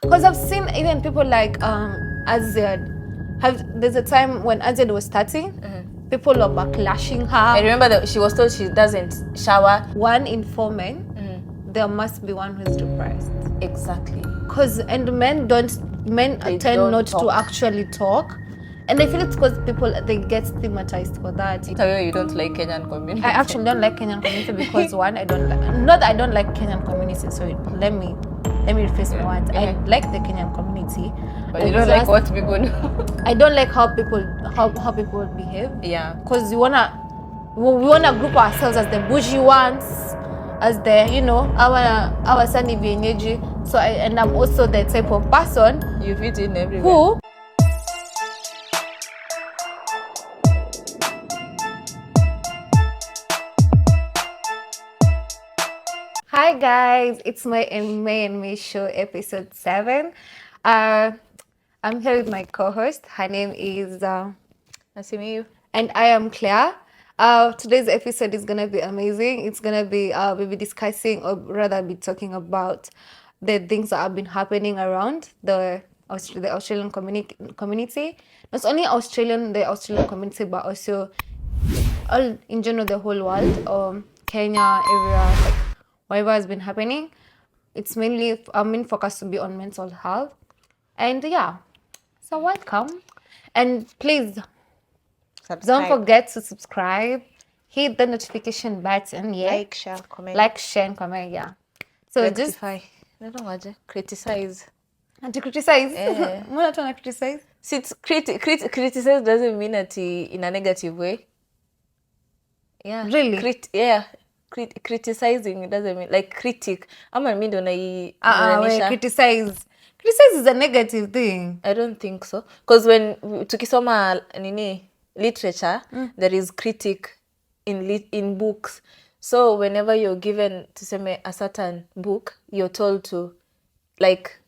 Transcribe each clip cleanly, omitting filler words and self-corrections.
Because I've seen even people like Azed. There's a time when Azed was starting, people were backlashing her. I remember that she was told she doesn't shower. One in 4 men, there must be one who is depressed. Exactly. And men They tend don't not to talk. actually talk. And I feel it's because they get stigmatized for that. Tell you don't like Kenyan community. I actually don't like Kenyan community because one, I don't like, not that I don't like Kenyan community, sorry, let me rephrase my words. I like the Kenyan community. But you don't like what people do. I don't like how people behave. Yeah. Because we wanna group ourselves as the bougie ones, as the our sunny vienyeji. So and I'm also the type of person you fit in everywhere. who Hi guys, it's my MynMe show episode 7. I'm here with my co-host. Her name is Nice to meet you. and I am Claire. Today's episode is gonna be amazing. It's gonna be we'll be discussing, or rather be talking about the things that have been happening around the Australian community. Not only the Australian community, but also all in general, the whole world, Kenya, everywhere, like whatever has been happening. It's mainly our main focus to be on mental health, and yeah. So welcome, and please don't forget to subscribe, hit the notification button, yeah. Like, share, comment. Like, share, and comment, yeah. So Rectify. Criticize. And to criticize. Yeah. We're not trying to criticize. See, criticize doesn't mean that in a negative way. Yeah. Really? Criticizing doesn't mean like critic. Ama mimi ndo Criticize. Criticize is a negative thing. I don't think so. Because when tukisoma literature, there is critic in books. So whenever you're given to say a certain book, you're told to like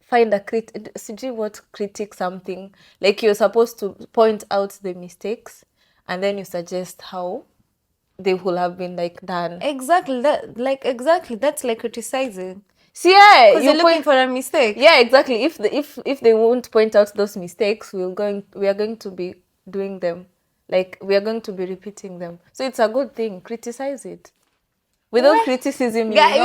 find a critic something. Like you're supposed to point out the mistakes and then you suggest how they will have been like done. Exactly. That's like criticizing. See, yeah, you're looking for a mistake. Yeah, exactly. If they won't point out those mistakes, we are going to be doing them. Like we are going to be repeating them. So it's a good thing. Criticize it. Without criticism, you don't.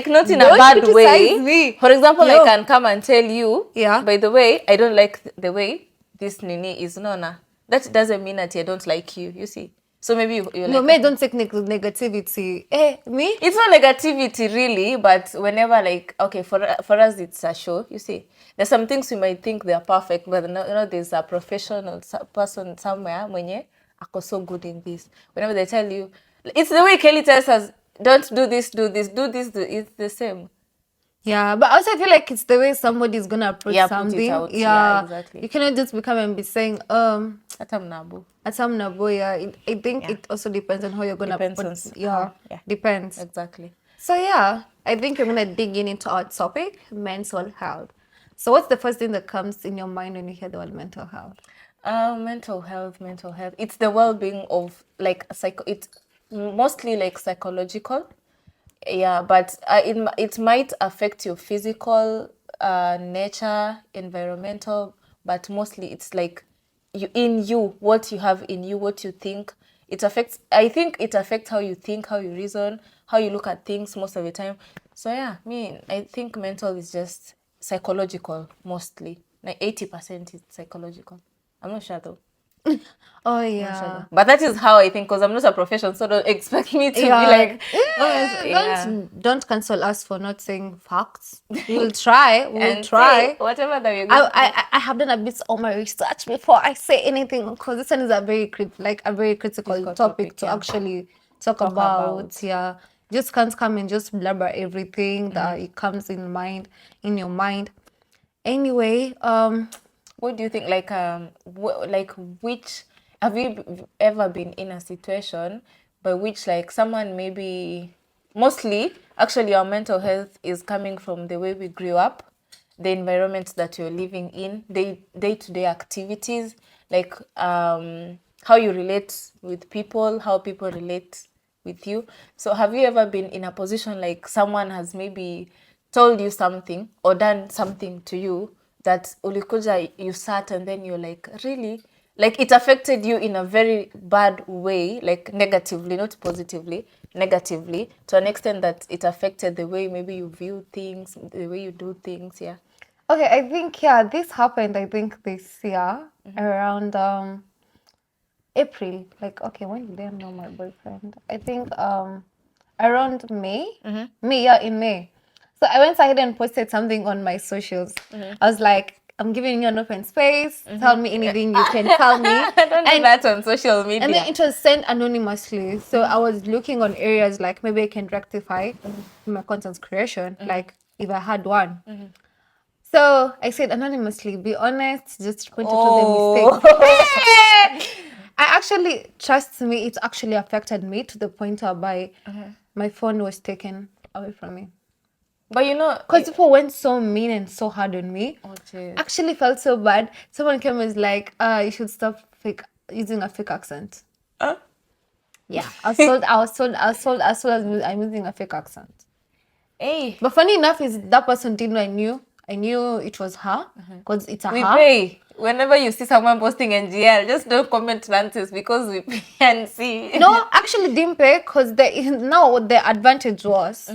Not in a bad way. Me. For example, I can come and tell you, yeah, by the way, I don't like the way this Nini is Nona. That doesn't mean that I don't like you. You see. So maybe you're no, like, don't take negativity. Me? It's not negativity really, but whenever like, okay, for us it's a show, you see. There's some things you might think they are perfect, but there's a professional person somewhere mwenye ako so good in this. Whenever they tell you, it's the way Kelly tells us, don't do this, do this, it's the same. Yeah, but also I feel like it's the way somebody's gonna approach something. Put it out. Yeah, exactly. You cannot just become and be saying, Atamnabo, yeah. I think it also depends on how you're gonna depends. Depends. Exactly. So yeah, I think we're gonna dig into our topic, mental health. So what's the first thing that comes in your mind when you hear the word mental health? Mental health. It's the well-being of like it's mostly like psychological. Yeah, but it might affect your physical, nature, environmental, but mostly it's like what you have in you, what you think. I think it affects how you think, how you reason, how you look at things most of the time. So yeah, I think mental is just psychological mostly. Like 80% is psychological. I'm not sure though. Oh yeah, but that is how I think, because I'm not a professional, so don't expect me to be like don't cancel us for not saying facts. We'll try whatever that we're going I have done a bit of my research before I say anything, because this one is a very critical topic to actually talk about. Yeah, just can't come and just blabber everything that it comes in your mind. Anyway, what do you think? Which have you ever been in a situation by which like someone maybe mostly actually our mental health is coming from the way we grew up, the environment that you're living in, day-to-day activities, like how you relate with people, how people relate with you. So have you ever been in a position like someone has maybe told you something or done something to you that ulikuja, you sat and then you're like, really? Like it affected you in a very bad way, like negatively, not positively, negatively, to an extent that it affected the way maybe you view things, the way you do things, yeah. Okay, I think yeah, this happened. I think this year around April. Like, okay, when did I know my boyfriend? I think around May. May, yeah, in May. So I went ahead and posted something on my socials. I was like, I'm giving you an open space. Tell me anything you can tell me. Don't do And that on social media. and then it was sent anonymously. So I was looking on areas like maybe I can rectify my content creation, like if I had one. So I said anonymously, be honest, just point out all the mistakes. I actually, trust me, it actually affected me to the point whereby my phone was taken away from me. But you know, Because people went so mean and so hard on me. oh, jeez. Actually felt so bad. Someone came and was like, you should stop using a fake accent. Yeah, I was told I'm using a fake accent. Hey, But funny enough is that person didn't know I knew. I knew it was her because it's a we her. pay. Whenever you see someone posting NGL, just don't comment nonsense because we pay and see. No, actually didn't pay because now the advantage was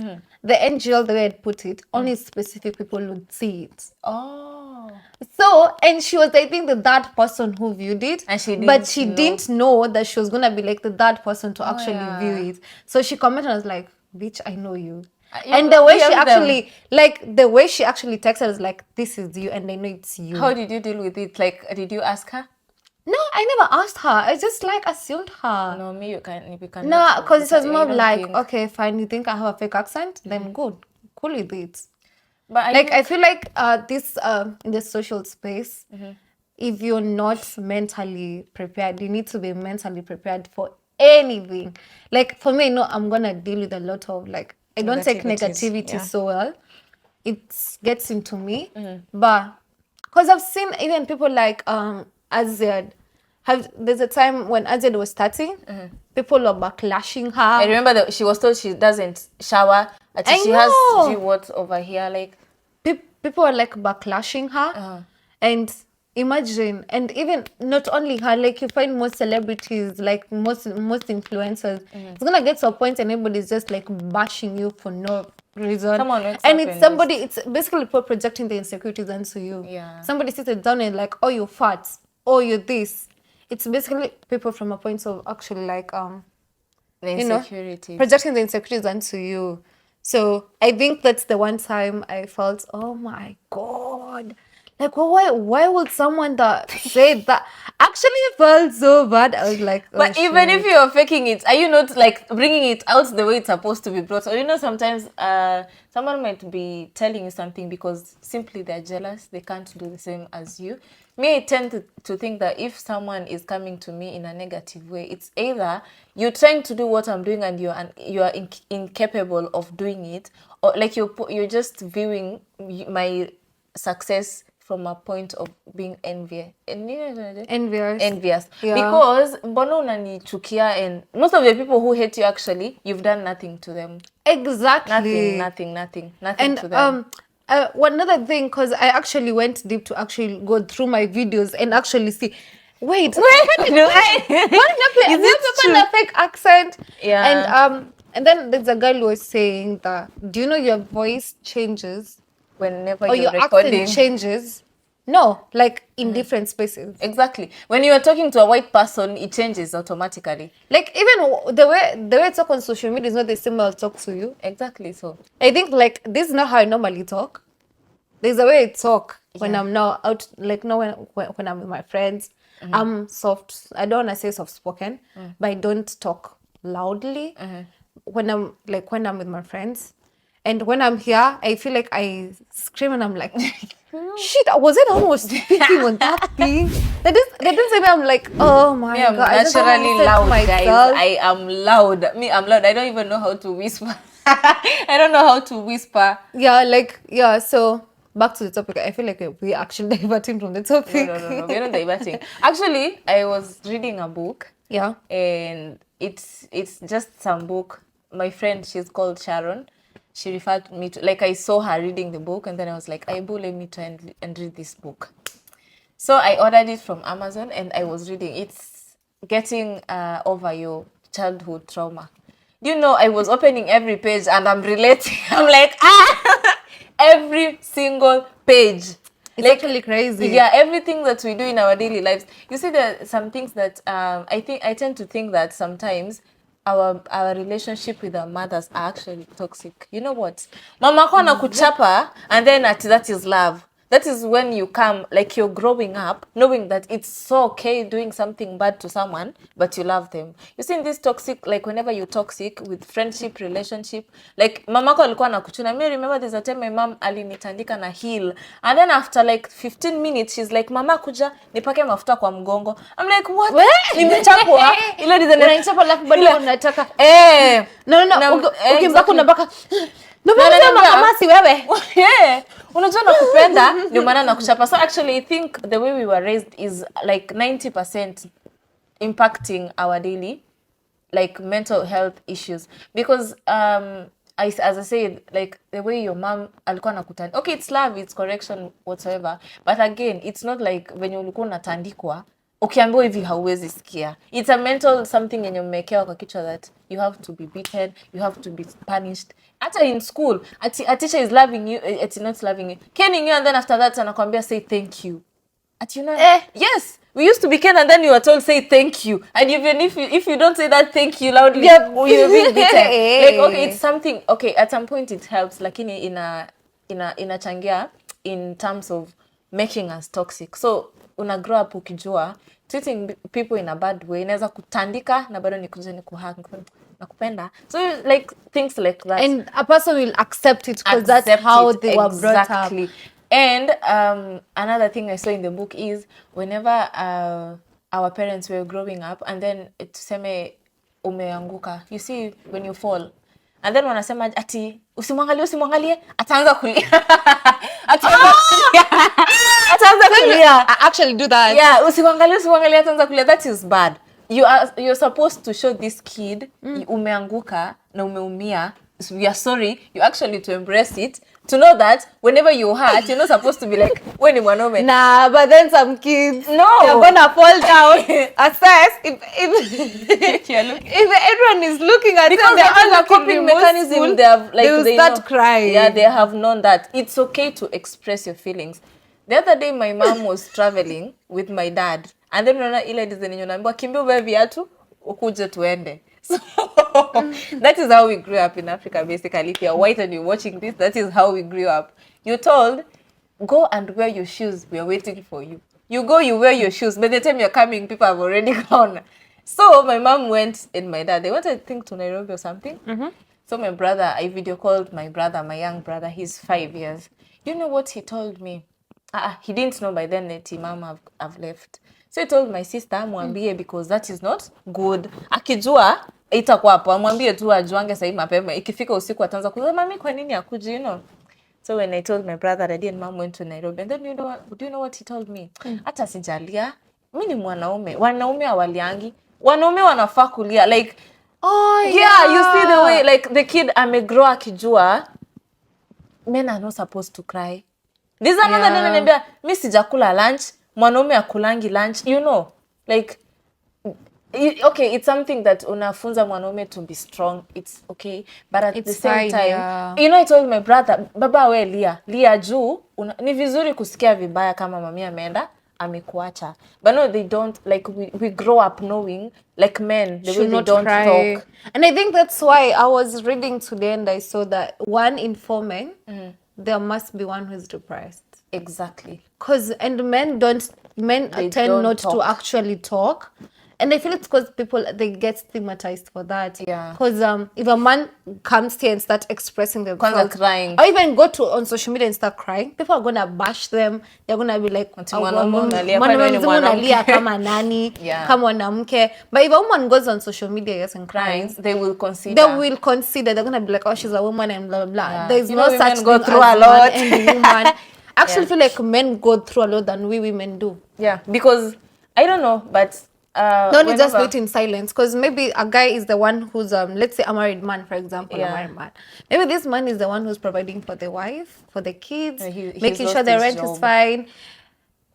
the NGL, the way I'd put it, only specific people would see it. Oh. So, and she was, I think, the third person who viewed it. And she but didn't she know. didn't know that she was going to be like the third person to actually yeah. view it. So she commented and was like, bitch, I know you. You And the way she DM them. actually, like, the way she actually texted was like, this is you and I know it's you. How did you deal with it? Like, did you ask her? No, I never asked her. I just like assumed her. No, me, you can. No, because it was more you don't like, think. okay, fine, you think I have a fake accent? Then good. Cool with it. But I Like, think, I feel like this in the social space, if you're not mentally prepared, you need to be mentally prepared for anything. Like, for me, no, I'm going to deal with a lot of, like, I don't take Negativities, negativity yeah. so well. It gets into me. But, because I've seen even people like Azed, there's a time when Azed was starting, people were backlashing her. I remember that she was told she doesn't shower until I she has know. to do what over here, like. People are like backlashing her. And imagine, and even not only her, like you find most celebrities, like most influencers, it's gonna get to a point and everybody's just like bashing you for no reason. Someone wakes And up it's and somebody, it's basically people projecting the insecurities onto you. Yeah. Somebody sits down and like, oh, you're fat, oh, you're this. It's basically people from a point of actually like The you know, insecurities. projecting the insecurities onto you. So I think that's the one time I felt, oh my God. Like, why would someone that say that actually felt so bad? I was like, oh, But even shit. if you're faking it, are you not like bringing it out the way it's supposed to be brought? Or you know, sometimes someone might be telling you something because simply they're jealous. They can't do the same as you. Me, I tend to think that if someone is coming to me in a negative way, it's either you're trying to do what I'm doing and you're incapable of doing it, or like you're just viewing my success from a point of being envious. Envious. Yeah. Because mbona unanichukia, and most of the people who hate you, actually, you've done nothing to them. Exactly. Nothing And to them. one other thing, because I actually went deep to actually go through my videos and actually see, wait, what Is it people in a fake accent? Yeah. And then there's a girl who was saying that, do you know your voice changes Whenever or you're your recording. accent changes? No, like in different spaces. Exactly. When you are talking to a white person, it changes automatically. Like even the way I talk on social media is not the same way I'll talk to you. Exactly so. I think like this is not how I normally talk. There's a way I talk when Yeah. I'm now out, like now when I'm with my friends. I'm soft. I don't want to say soft spoken, but I don't talk loudly when I'm with my friends. And when I'm here, I feel like I scream and I'm like, shit, was it almost speaking on that thing? That doesn't say me. I'm like, oh my Me, I'm God. I just naturally almost said to loud, guys. myself, I am loud. I'm loud. I don't even know how to whisper. I don't know how to whisper. yeah, so back to the topic. I feel like we're actually diverting from the topic. No. We're not diverting. Actually, I was reading a book. Yeah. And it's just some book. My friend, she's called Sharon. She referred me to, like, I saw her reading the book, and then I was like, Aibu, let me try and read this book. So I ordered it from Amazon, and I was reading. It's getting over your childhood trauma. You know, I was opening every page and I'm relating. I'm like, every single page. It's actually crazy. Yeah, everything that we do in our daily lives. You see, there are some things that I tend to think that sometimes our relationship with our mothers are actually toxic. You know what? Mama kona kuchapa, and then that is love. That is when you come, like, you're growing up, knowing that it's so okay doing something bad to someone, but you love them. You see, in this toxic, like, whenever you're toxic with friendship, relationship, like, mamako alikuwa anakuchuna. Me remember there's a time my mom alinitandika na heel, and then after like 15 minutes, she's like, mama kuja, nipake mafuta kwa mgongo. I'm like, what? Nimechapwa. Ile design. Unanichapa alafu bado unataka. No. Ukimbaka unabaka. Makamasi wewe. Yeah. Unajua nakupenda ndio maana nakuchapa. So actually I think the way we were raised is like 90% impacting our daily, like, mental health issues, because as I said, like, the way your mom alikuwa nakutandika, okay, it's love, it's correction whatsoever, but again, it's not like when ulikuwa unatandikwa ukiambiwa hivi hauwezi sikia. It's a mental something yenye umewekewa kwa kichwa that you have to be beaten, you have to be punished. Hata in school, a teacher is loving you, it's not loving you, caning you, and then after that anakwambia say thank you. You know, yes, we used to be cane, and then you were told say thank you, and even if you don't say that thank you loudly, you're being beaten. Like, okay, it's something, okay, at some point it helps, lakini inachangia in terms of making us toxic. So una grow up ukijua treating people in a bad way inaweza kutandika na bado nikuje nikuhug nakupenda. So like things like that, and a person will accept it because that's how they were brought up. And another thing I saw in the book is whenever our parents were growing up, and then tuseme umeanguka, you see when you fall, and then wanasema ati usimwangalie ataanza kulia. Ataanza kulia. I actually do that. Yeah, usimwangalie ataanza kulia. That is bad. You're supposed to show this kid umeanguka na umeumia, we are sorry, you actually to embrace it, to know that whenever you hurt, you're not supposed to be like, when you wanome. Nah, but then some kids, no, you're gonna fall down. Assess if everyone is looking at because they have a coping mechanism. They have, like, they start crying. Yeah, they have known that it's okay to express your feelings. The other day, my mom was traveling with my dad, and then unaona ile design unaambiwa kimbia uvae viatu ukuje tuende. So that is how we grew up in Africa, basically. If you're white and you're watching this, that is how we grew up. You're told, go and wear your shoes, we are waiting for you. You go, you wear your shoes. By the time you're coming, people have already gone. So my mom went and my dad, they went, I think, to Nairobi or something. So my brother, I video called my brother, my young brother, he's 5 years. You know what he told me? He didn't know by then that mom have left. So he told my sister, mwambie, because that is not good. Akijua itakuwa hapo, mwambie tu ajuange sasa mapema. Ikifika usiku ataanza kusema mami kwa nini akuji, you know. So when I told my brother Daddy and mom went to Nairobi, and then do you know what he told me? Hata sijalia, mimi ni mwanaume. Wanaume hawaliangi. Wanaume wanafaa kulia, like, oh yeah, you see the way, like, the kid amegrow akijua men are not supposed to cry. This is another day ananiambia mimi sijakula lunch, mwanaume akulangi lunch, you know, like, okay, it's something that unafunza mwanaume to be strong, it's okay, but at the same time, you know, I told my brother, baba we lia juu, ni vizuri kusikia vibaya kama mami ameenda amekuacha, but no, they don't, like, we grow up knowing, like, men, the way they don't talk. And I think that's why I was reading today and I saw that 1 in 4 men, there must be one who is depressed. Exactly. Men tend not to actually talk. And I feel it's because people, they get stigmatized for that. Yeah. Because if a man comes here and start expressing themselves, crying, or even go on social media and start crying, people are gonna bash them. They're gonna be like, kama nani, kama mwanamke. But if a woman goes on social media and cries, they will consider. They're gonna be like, oh, she's a woman and blah blah blah. Yeah. There's no such go thing through as a lot. man and woman. Actually, feel like men go through a lot than we women do. Yeah, because I don't know, but Don't just do whenever, it in silence, because maybe a guy is the one who's let's say a married man, for example, a yeah, married man. Maybe this man is the one who's providing for the wife, for the kids, he's making sure lost the his rent is job. fine.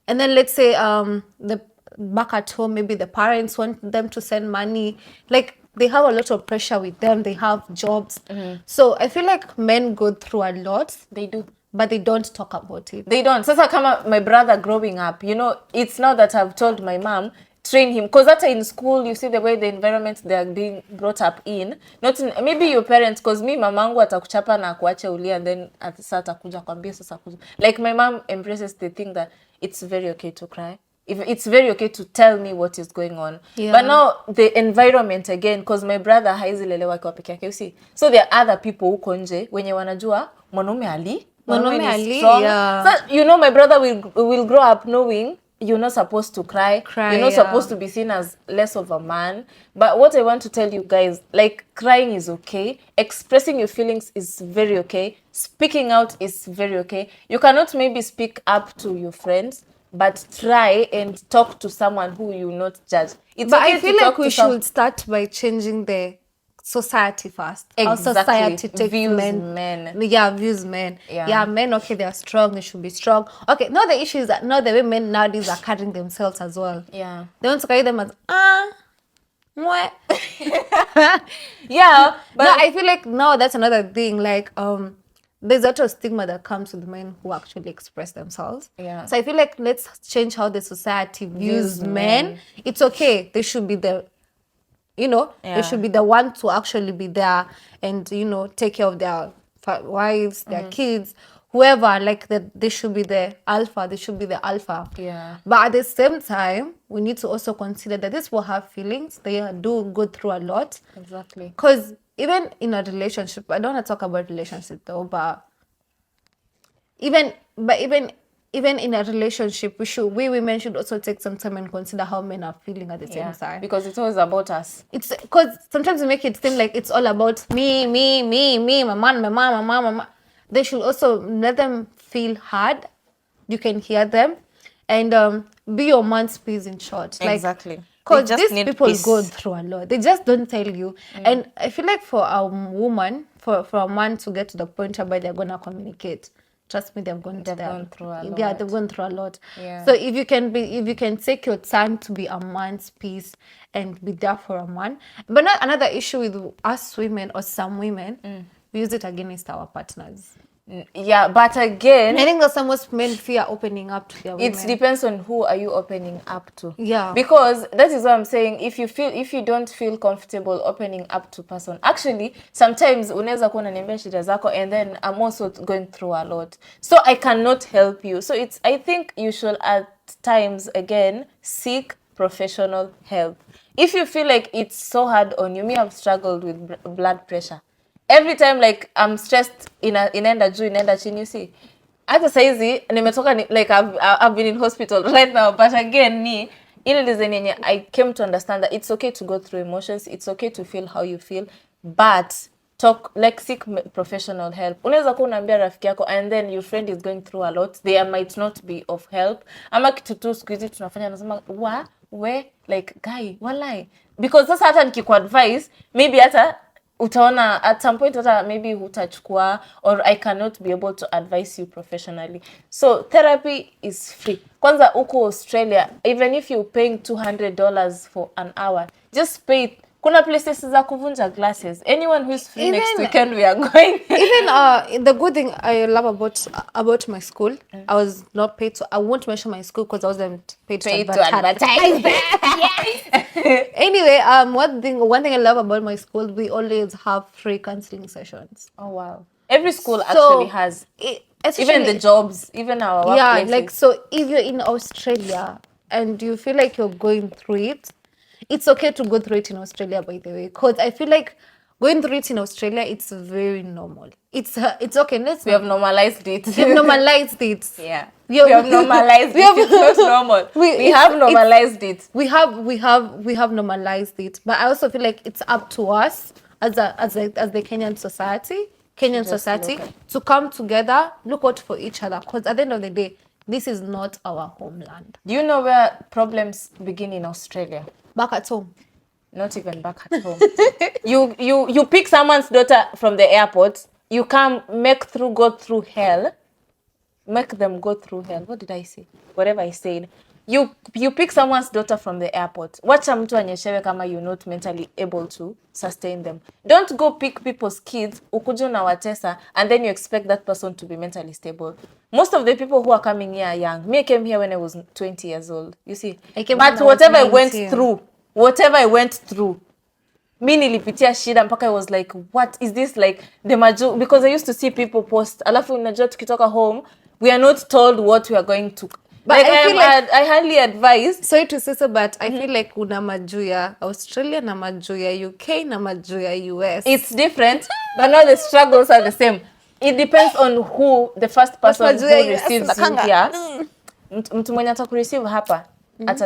And then let's say the back at home, maybe the parents want them to send money. Like they have a lot of pressure with them. They have jobs. So I feel like men go through a lot, They do. but they don't talk about it. They don't. Sasa kama my brother growing up, you know, it's not that I've told my mom, train him. Because that's in school, you see the way the environment they are being brought up in. Not in, maybe your parents, because me, mamangu atakuchapa na kuache ulia, and then sasa atakuja kwambia sasa kuja. Like my mom embraces the thing that it's very okay to cry. If it's very okay to tell me what is going on. Yeah. But now the environment again, because my brother haizilelewa kwa peke yake, you see. So there are other people huko nje wenye wanajua mwanaume ali Mwanaume is ali, strong. yeah. So, you know, my brother will grow up knowing you're not supposed to cry. You're not yeah. supposed to be seen as less of a man. But what I want to tell you guys, like, crying is okay. Expressing your feelings is very okay. Speaking out is very okay. You cannot maybe speak up to your friends, but try and talk to someone who you not judge. It's But okay I feel to like talk we to some should start by changing the society first. How exactly society takes views men. Yeah, views men. Yeah. Yeah, men, okay, they are strong, they should be strong. Okay, now the issue is that now the way men nowadays are carrying themselves as well. Yeah. They want to carry them as, mwah. Yeah, but No, I feel like now that's another thing. Like, there's a lot of stigma that comes with men who actually express themselves. Yeah. So I feel like let's change how the society views men. men. It's okay. They should be the, you know, Yeah. they should be the one to actually be there and, you know, take care of their wives, their kids, whoever. Like that, they should be the alpha. They should be the alpha. Yeah. But at the same time, we need to also consider that these people have feelings. They do go through a lot. Exactly. Because even in a relationship, I don't want to talk about relationship though, but even in a relationship, we women should also take some time and consider how men are feeling at the same time. Because it's always about us. It's because sometimes we make it seem like it's all about me, my man, my mom, my mom. They should also let them feel hard. You can hear them, and be your man's peace in short. Like, Exactly. because They just these need people peace. go through a lot. They just don't tell you. And I feel like for a woman, for a man to get to the point where they're gonna communicate, trust me, they've gone They've gone through a Yeah, lot. they've gone through a lot. Yeah. So if you can take your time to be a man's peace and be there for a man. But not another issue with us women or some women, we use it against our partners. Yeah, but And again, I think that some most men fear opening up to their women. it depends on who are you opening up to. Yeah. Because that is what I'm saying. If you don't feel comfortable opening up to person, actually sometimes unaweza kuwa unaniambia shida zako and then I'm also going through a lot. So I cannot help you. So I think you should at times again seek professional help. If you feel like it's so hard on you, me I've struggled with blood pressure. Every time like I'm stressed inaenda juu inaenda chini, you see. Hata saizi nimetoka like I've been in hospital right now, but again ile design yenye I came to understand that it's okay to go through emotions, it's okay to feel how you feel, but seek professional help. Unaweza kuwa unaambia rafiki yako and then your friend is going through a lot, they might not be of help. Ama kitu tu siku hizi tunafanya nasema like guy walai, because sasa hata nikikuadvise maybe hata utaona at some point hata maybe hutachukua, or I cannot be able to advise you professionally. So therapy is free. Kwanza huko Australia, even if you're paying $200 for an hour, just pay it. Kuna places za kuvunja glasses. Anyone who is free next weekend, we are going. Even the good thing I love about my school, I was not paid to. I won't mention my school because I wasn't paid to advertise. Anyway, one thing I love about my school, we always have free counseling sessions. Oh wow! Every school actually has. Even the jobs, even our workplaces. Yeah, like so if you're in Australia and you feel like you're going through it, it's okay to go through it in Australia, by the way, because I feel like going through it in Australia, it's very normal. It's okay. We have normalized it. We've normalized it. Yeah. We have normalized it. It's not normal. We have normalized it. We have normalized it. But I also feel like it's up to us as the Kenyan society to come together, look out for each other. Because at the end of the day, This is not our homeland. Do you know where problems begin in Australia? Back at home. Not even back at home. You pick someone's daughter from the airport, you come go through hell. Make them go through hell. What did I say? Whatever I said. You pick someone's daughter from the airport. Wacha mtu anyeshewe kama you're not mentally able to sustain them. Don't go pick people's kids, ukuje unawatesa, and then you expect that person to be mentally stable. Most of the people who are coming here are young. Me, I came here when I was 20 years old. You see? But whatever I went through, mi nilipitia shida mpaka I was like, what is this, like the because I used to see people post, alafu unajua tukitoka home, we are not told what we are going to. But like, I highly advise. Sorry to say so, but I feel like una majuya Australia na majuya UK na majuya US. It's different, but now the struggles are the same. It depends on who the first person who receives you here. Mtu mwenye atakureceive hapa,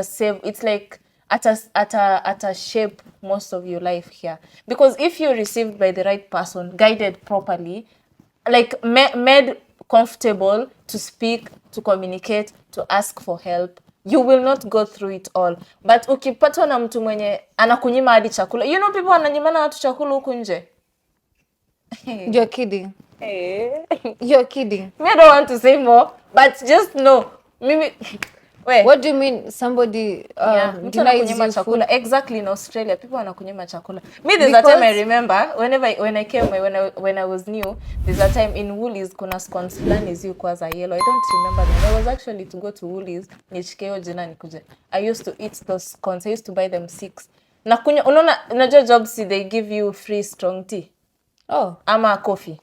save. It's like at shape most of your life here, because if you're received by the right person, guided properly, like made comfortable to speak, to communicate, to ask for help, you will not go through it all. But ukipatwa na mtu mwenye anakunyima hadi chakula, you know, people wananyimana watu chakula huku nje. You're kidding. You're kidding. Me, I don't want to say more, but just know, mimi. Wait. What do you mean somebody denies you chakula? Exactly, in Australia, people wanakunyima chakula. Me, there's a time I remember, when I came, when I was new, there's a time in Woolies, kuna scones fulani zilikuwa za yellow. I don't remember them. I was actually to go to Woolies, nichikeo jina nikuje. I used to eat those scones. I used to buy them 6. Nakunywa, unaona, unajua jobs, they give you free strong tea. Oh. Ama coffee.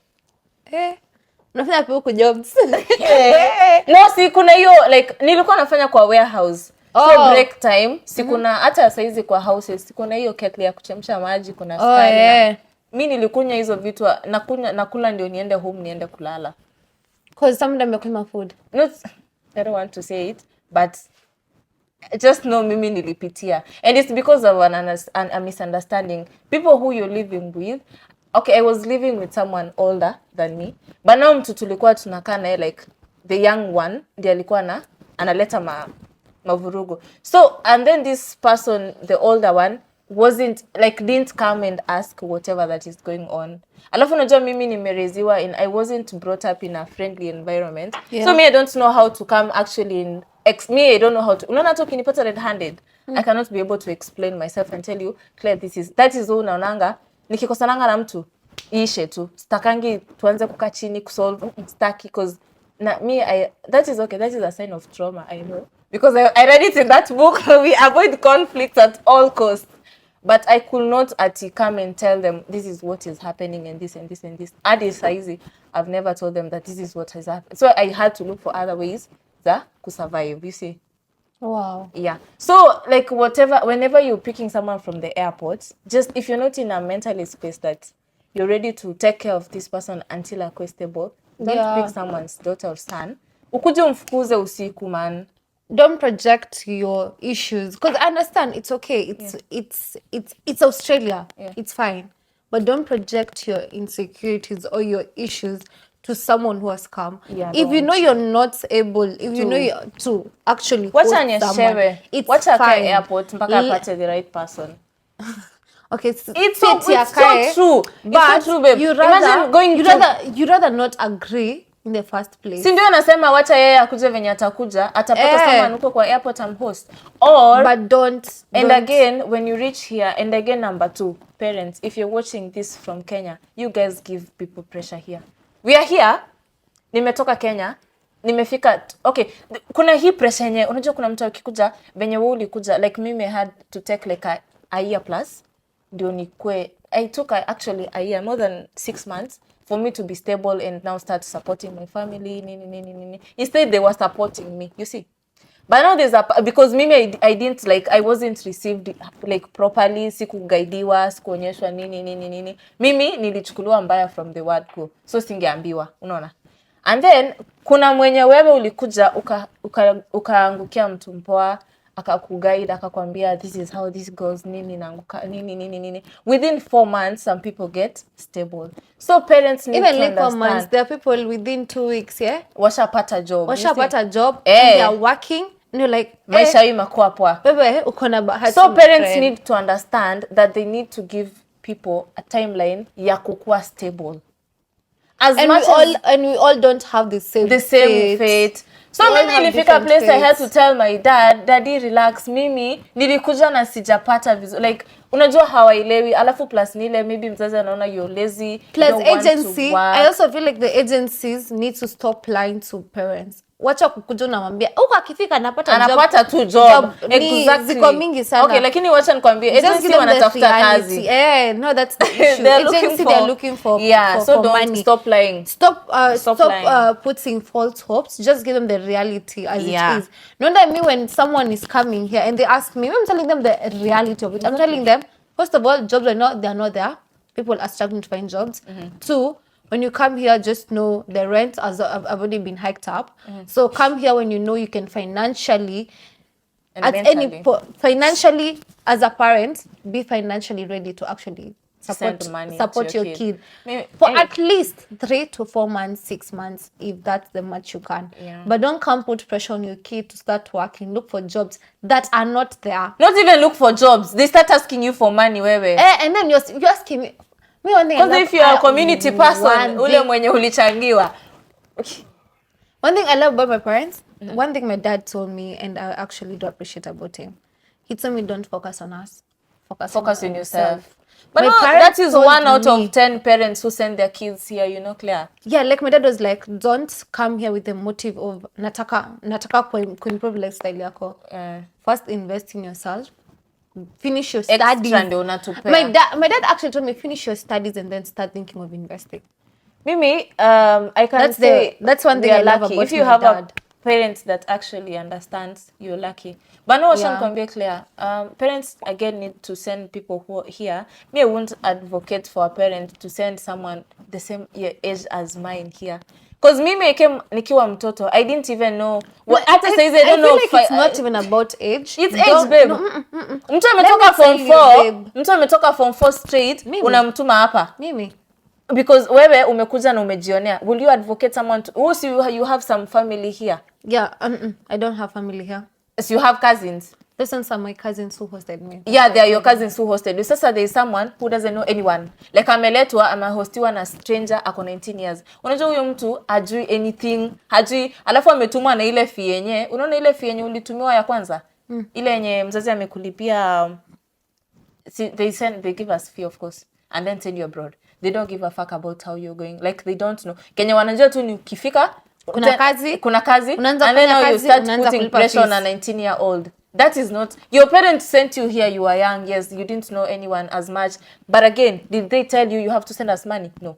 Unafanya hapo huko jobs. No, si kuna hiyo, like nilikuwa nafanya kwa warehouse. So break time, si kuna hata saizi kwa houses, si kuna hiyo kettle ya kuchemsha maji, kuna sky. Mimi nilikunywa hizo vitu, nakula ndio niende home, niende kulala. Cause somebody amekunywa food. Not, I don't want to say it, but just know mimi nilipitia. And it's because of a misunderstanding. People who you're living with, okay, I was living with someone older than me, but now mtu tulikuwa tunakaa naye, like the young one ndiye alikuwa analeta mavurugo. So, and then this person, the older one, didn't come and ask whatever that is going on. Alafu unajua mimi nimereziwa I wasn't brought up in a friendly environment. Yeah. So me, I don't know how to come actually I don't know how to. Unaona toki nipata red-handed. I cannot be able to explain myself and tell you, Claire, that is unaonanga. Nikikosananga na mtu ishe tu, stakangi tuanze kukaa chini kusolve staki, because that is okay, that is a sign of trauma, I know, because I read it in that book. We avoid conflicts at all costs, but I could not come and tell them this is what is happening and this and this and this. I've never told them that this is what has happened, so I had to look for other ways to survive, you see. Wow. Yeah. So, like, whenever you're picking someone from the airport, just if you're not in a mental space that you're ready to take care of this person until a stable, don't pick someone's daughter or son. Ukuje umfukuze usiku, man. Don't project your issues, because I understand it's okay. It's Australia. Yeah. It's fine. But don't project your insecurities or your issues to someone who has come. Yeah, if you know you're not able, if you know you're to actually hold someone, it's fine. Airport mpaka apate the right person. Okay, it's so true. But it's so true, babe. You rather not agree in the first place. Si ndio nasema wacha yeye akuje venye atakuja, atapata someone huko kwa airport and host. But don't. Again, when you reach here, and again, number 2, parents, if you're watching this from Kenya, you guys give people pressure here. We are here, nimetoka Kenya, nimefika, okay, kuna hii pressure yenye, unajua kuna mtu akikuja, venye wewe ulikuja, like mimi had to take like a year plus, ndio nikue, I took actually a year, more than 6 months, for me to be stable and now start supporting my family, Instead, they were supporting me, you see. But now because mimi I wasn't received like properly, sikugaidiwa, sikuonyeshwa nini. Mimi nilichukuliwa mbaya from the word go. So singeambiwa, unaona. And then kuna mwenye wewe ulikuja ukaangukia mtu mpoa, akakuguide, akakwambia this is how this goes, nini nanguka, nini. Within 4 months, some people get stable. So parents need even to like 4 months, understand. there are people within 2 weeks, yeah, Washapata job. washapata job, and they are working, and you're like, maisha hii imekuwa poa. Bebe, uko na bahati. So parents need to understand that they need to give people a timeline ya kukua stable. And we all don't have the same fate. So mimi nilifika place I had to tell my dad, daddy relax, mimi nilikuja na sijapata vizuri, like unajua hawaelewi, alafu plus nile maybe mzazi anaona you're lazy, plus agency. I also feel like the agencies need to stop lying to parents. Wacha kukuja unamwambia huko akifika anapata tu job. Exactly. Ziko mingi sana. Okay, lakini wacha nikwambie agency wanatafuta kazi. No, that's the issue. They're looking for so don't money. Stop lying. Stop putting false hopes. Just give them the reality as it is. Know that me when someone is coming here and they ask me, I'm telling them the reality of it. I'm telling them, first of all, jobs they're not there. People are struggling to find jobs. 2, when you come here, just know the rent has already been hiked up. So come here when you know you can financially, financially as a parent, be financially ready to actually support your kid. For at least 3 to 4 months, 6 months, if that's the much you can. But don't come put pressure on your kid to start working. Look for jobs that are not there. Not even look for jobs. They start asking you for money. And then you're asking me. Because if you're a community person, ule mwenye ulichangiwa. One thing I love about my parents, one thing my dad told me, and I actually do appreciate about him, he told me don't focus on us. Focus on yourself. But no, that is 1 out of 10 parents who send their kids here, you know, Claire. Yeah, like my dad was like, don't come here with the motive of nataka kuimprove lifestyle yako. First invest in yourself. Finish your studies. My dad actually told me finish your studies and then start thinking of investing. Mimi, I can say that's one thing I love about if you have a parent that actually understands, you're lucky. But no, I can be clear. Parents again need to send people who are here. Me, I won't advocate for a parent to send someone the same age as mine here. Because me came nikiwa mtoto, I didn't even know what I don't know like it's not even about age. It's age, babe. Mtu ametoka form 4, mtu ametoka form 4 straight, unamtuma hapa. Mimi. Because wewe umekuja na umejionea. Will you advocate someone you have some family here? Yeah, I don't have family here. So you have cousins. Those are some of my cousins who hosted me. Yeah, they are your cousins who hosted you. Sasa there is someone who doesn't know anyone. Like ameletwa, amehostiwa na stranger ako 19 years. Unajua huyo mtu hajui anything, hajui, alafu ametumwa na ile fee yenye. Unaona ile fee yenye ulitumiwa ya kwanza? Ile yenye mzazi amekulipia, they give us fee of course and then send you abroad. They don't give a fuck about how you're going. Like they don't know. Kenya wanajua tu ni ukifika kuna kazi and then now you start putting pressure on a 19-year-old. That is not, your parents sent you here, you are young, yes, you didn't know anyone as much, but again, did they tell you have to send us money? No.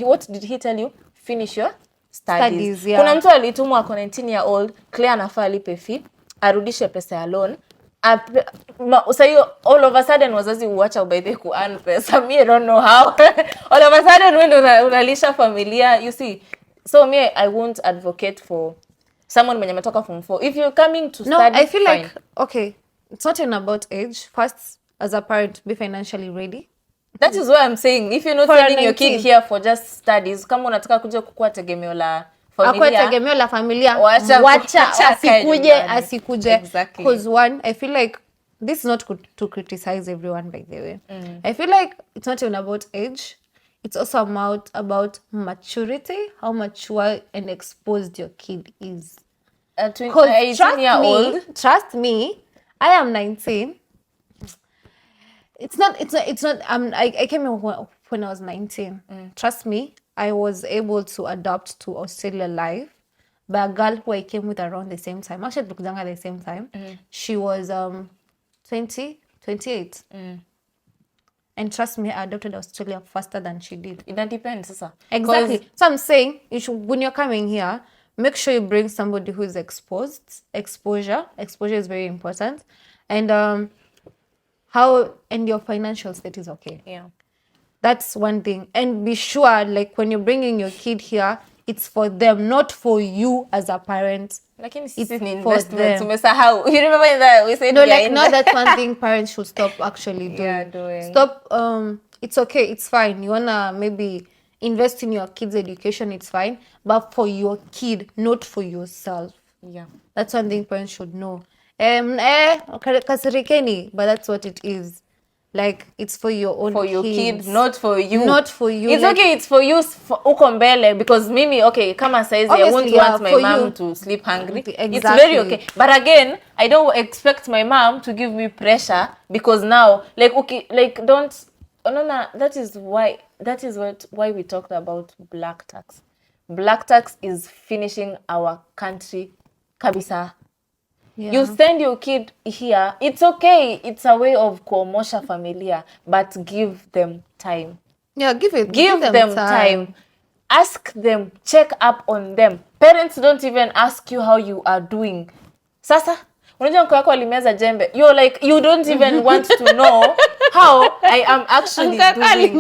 What did he tell you? Finish your studies. Yeah. Kuna mtu alitumwa ako 19-year-old, Claire anafaa alipe fee, arudishe pesa ya loan. So all of a sudden wazazi uacha ubaidhe ku earn pesa. Me, I don't know how. All of a sudden when unalisha familia, you see. So me, I won't advocate for someone mwenye ametoka form 4. If you're coming to study, I feel like, okay, it's not even about age. First, as a parent, be financially ready. That is what I'm saying. If you're not sending your kid here for just studies, kama unataka kuja kukua tegemeo la familia, wacha asikuje. Exactly. Because one, I feel like this is not to criticize everyone, by the way. I feel like it's not even about age. It's also about maturity, how mature and exposed your kid is. 18-year-old. Trust me, I am 19. It's not. I came here when I was 19. Trust me, I was able to adapt to Australia life by a girl who I came with around the same time. Actually, at the same time. She was 28. And trust me, I adopted Australia faster than she did. It depends, sir. Exactly. So I'm saying, when you're coming here, make sure you bring somebody who is exposed. Exposure is very important. And your financial state is okay. Yeah. That's one thing. And be sure, like when you're bringing your kid here, it's for them, not for you as a parent. Lakini It's sisi ni for investment. them. Tumesahau. You remember that we said No, we are like, no, that's one thing parents should stop actually doing. Yeah, doing. Stop. It's okay. It's fine. You wanna maybe invest in your kids' education. It's fine, but for your kid, not for yourself. Yeah. That's one thing parents should know. Kasirikeni, but that's what it is. Like, it's for your own For your kids. kid, not for you. Not for you. It's like, okay, it's for you uko mbele, because mimi, okay, kama saizi, I won't Obviously, yeah, want my for mom you. to sleep hungry. Exactly. It's very okay. But again, I don't expect my mom to give me pressure, because now, like, okay, like, don't, no, that is why we talked about black tax. Black tax is finishing our country kabisa. Yeah. You send your kid here, it's okay. It's a way of kuomosha familia, but give them time. Yeah, give them time. Ask them, check up on them. Parents don't even ask you how you are doing. Sasa, unajua mko yako alimeza jembe. You're like, you don't even want to know how I am actually doing.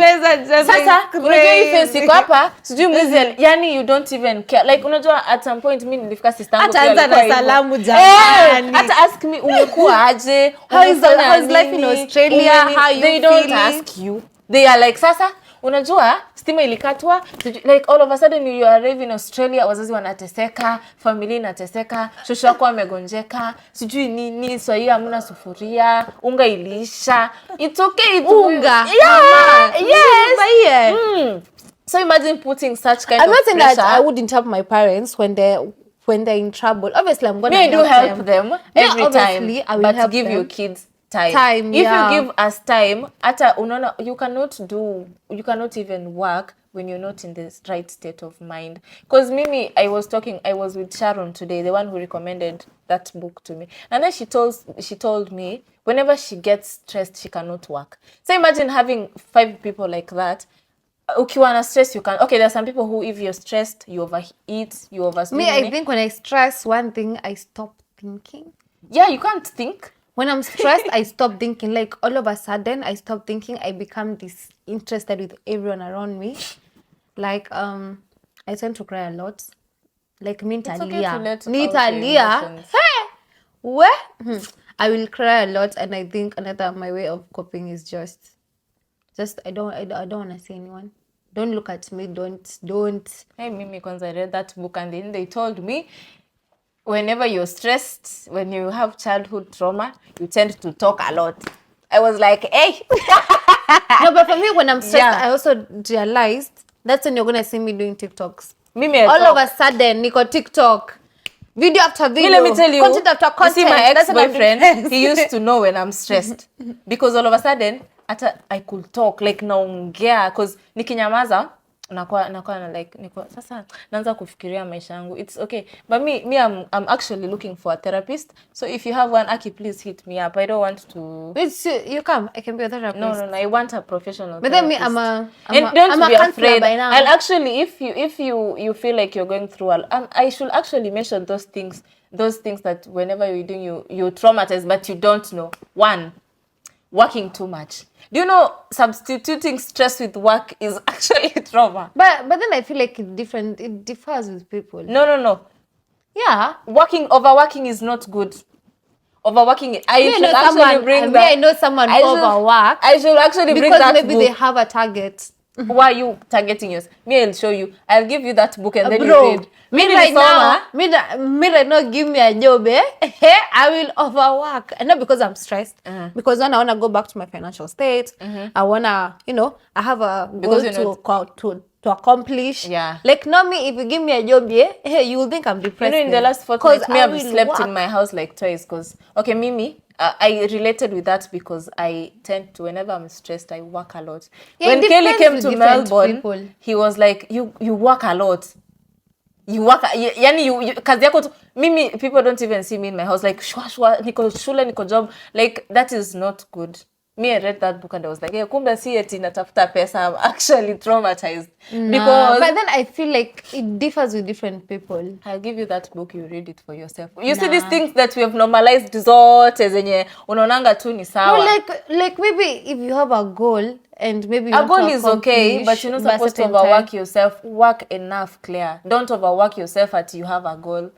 Sasa, unajua hii face iko hapa, sijui mwizi, yani you don't even care. Like, unajua at some point mimi nilifika sister yangu pia alikuwa hivyo. Salamu jamani. Hata ask me umekuwa aje? How is life in Australia? How you They feeling? don't ask you. They are like, sasa unajua stima ilikatwa, like all of a sudden you arrive in Australia, wazazi wanateseka, familia inateseka, shosho wako amegonjeka, sijui nini, so hiyo hamna sufuria, unga iliisha. It's okay, it's unga. Yeah, yes. Yeah. So imagine putting such kind I'm of not saying pressure. that I wouldn't help my parents when they're in trouble. Obviously, I'm gonna help them every time. I will but help give them. your kids time. If you give us time, ata unaona, you cannot even work when you're not in the right state of mind. Because Mimi, I was with Sharon today, the one who recommended that book to me. And then she told me whenever she gets stressed, she cannot work. So imagine having 5 people like that. Ukiwa na stress, you can. Okay, there are some people who, if you're stressed, you overeat, you oversleep. Me, I think when I stress, one thing, I stop thinking. Yeah, you can't think. When I'm stressed, I stop thinking. Like, all of a sudden, I stop thinking. I become disinterested with everyone around me. Like, I tend to cry a lot. Like, Nitalia. Hey! Where? I will cry a lot, and I think my way of coping is just I don't want to see anyone. Don't look at me. Don't. Hey, Mimi, because I read that book, and then they told me, whenever you're stressed, when you have childhood trauma, you tend to talk a lot. I was like, hey. No, but for me, when I'm stressed, I also realized that's when you're going to see me doing TikToks. All of a sudden, Nico TikTok. Video after video. Let me tell you. Content after content. You see, my ex-boyfriend, he used to know when I'm stressed. Because all of a sudden, I could talk. Like, naongea. Because nikinyamaza, nakuwa like sasa naanza kufikiria maisha yangu. It's okay, but me I'm actually looking for a therapist. So if you have one, Aki, please hit me up. I don't want to. You come. I can be a therapist. No. I want a professional. But then me, I'm a be afraid. By now. I'll actually, if you feel like you're going through, I should actually mention those things that whenever you're doing, you're traumatized, but you don't know. 1, working too much. Do you know substituting stress with work is actually trauma? But then I feel like it's different. It differs with people. No. Yeah. Overworking is not good. Overworking. I know someone who overworks. I should actually bring that book. Because maybe they have a target. Why are you targeting yours? Me, I'll show you. I'll give you that book and then Bro, you read. Me right now, give me a job, I will overwork. And not because I'm stressed. Because when I want to go back to my financial state, I want to, I have a goal to accomplish. Yeah. Like, not me, if you give me a job, you will think I'm depressed. In the last 4 months, I've slept in my house like twice. Because, okay, Mimi, I related with that because I tend to, whenever I'm stressed, I work a lot. Yeah, when Kelly came to Melbourne, people. He was like, you work a lot. You work, yani kazi yako tu. Mimi, people don't even see me in my house like, shwa, niko shule, niko job. Like, that is not good. Me, I read that book and I was like, yeah, kumbe si eti natafuta pesa, I'm actually traumatized. Nah, Because but then I feel like it differs with different people. I'll give you that book, you read it for yourself. You see these things that we have normalized zote zenye unaonanga tu ni No, sawa. like maybe if you have a goal and maybe you A want goal to is okay, but accomplish you're not by a supposed to certain overwork time. yourself. Work enough, Claire. Don't overwork yourself until you have a goal.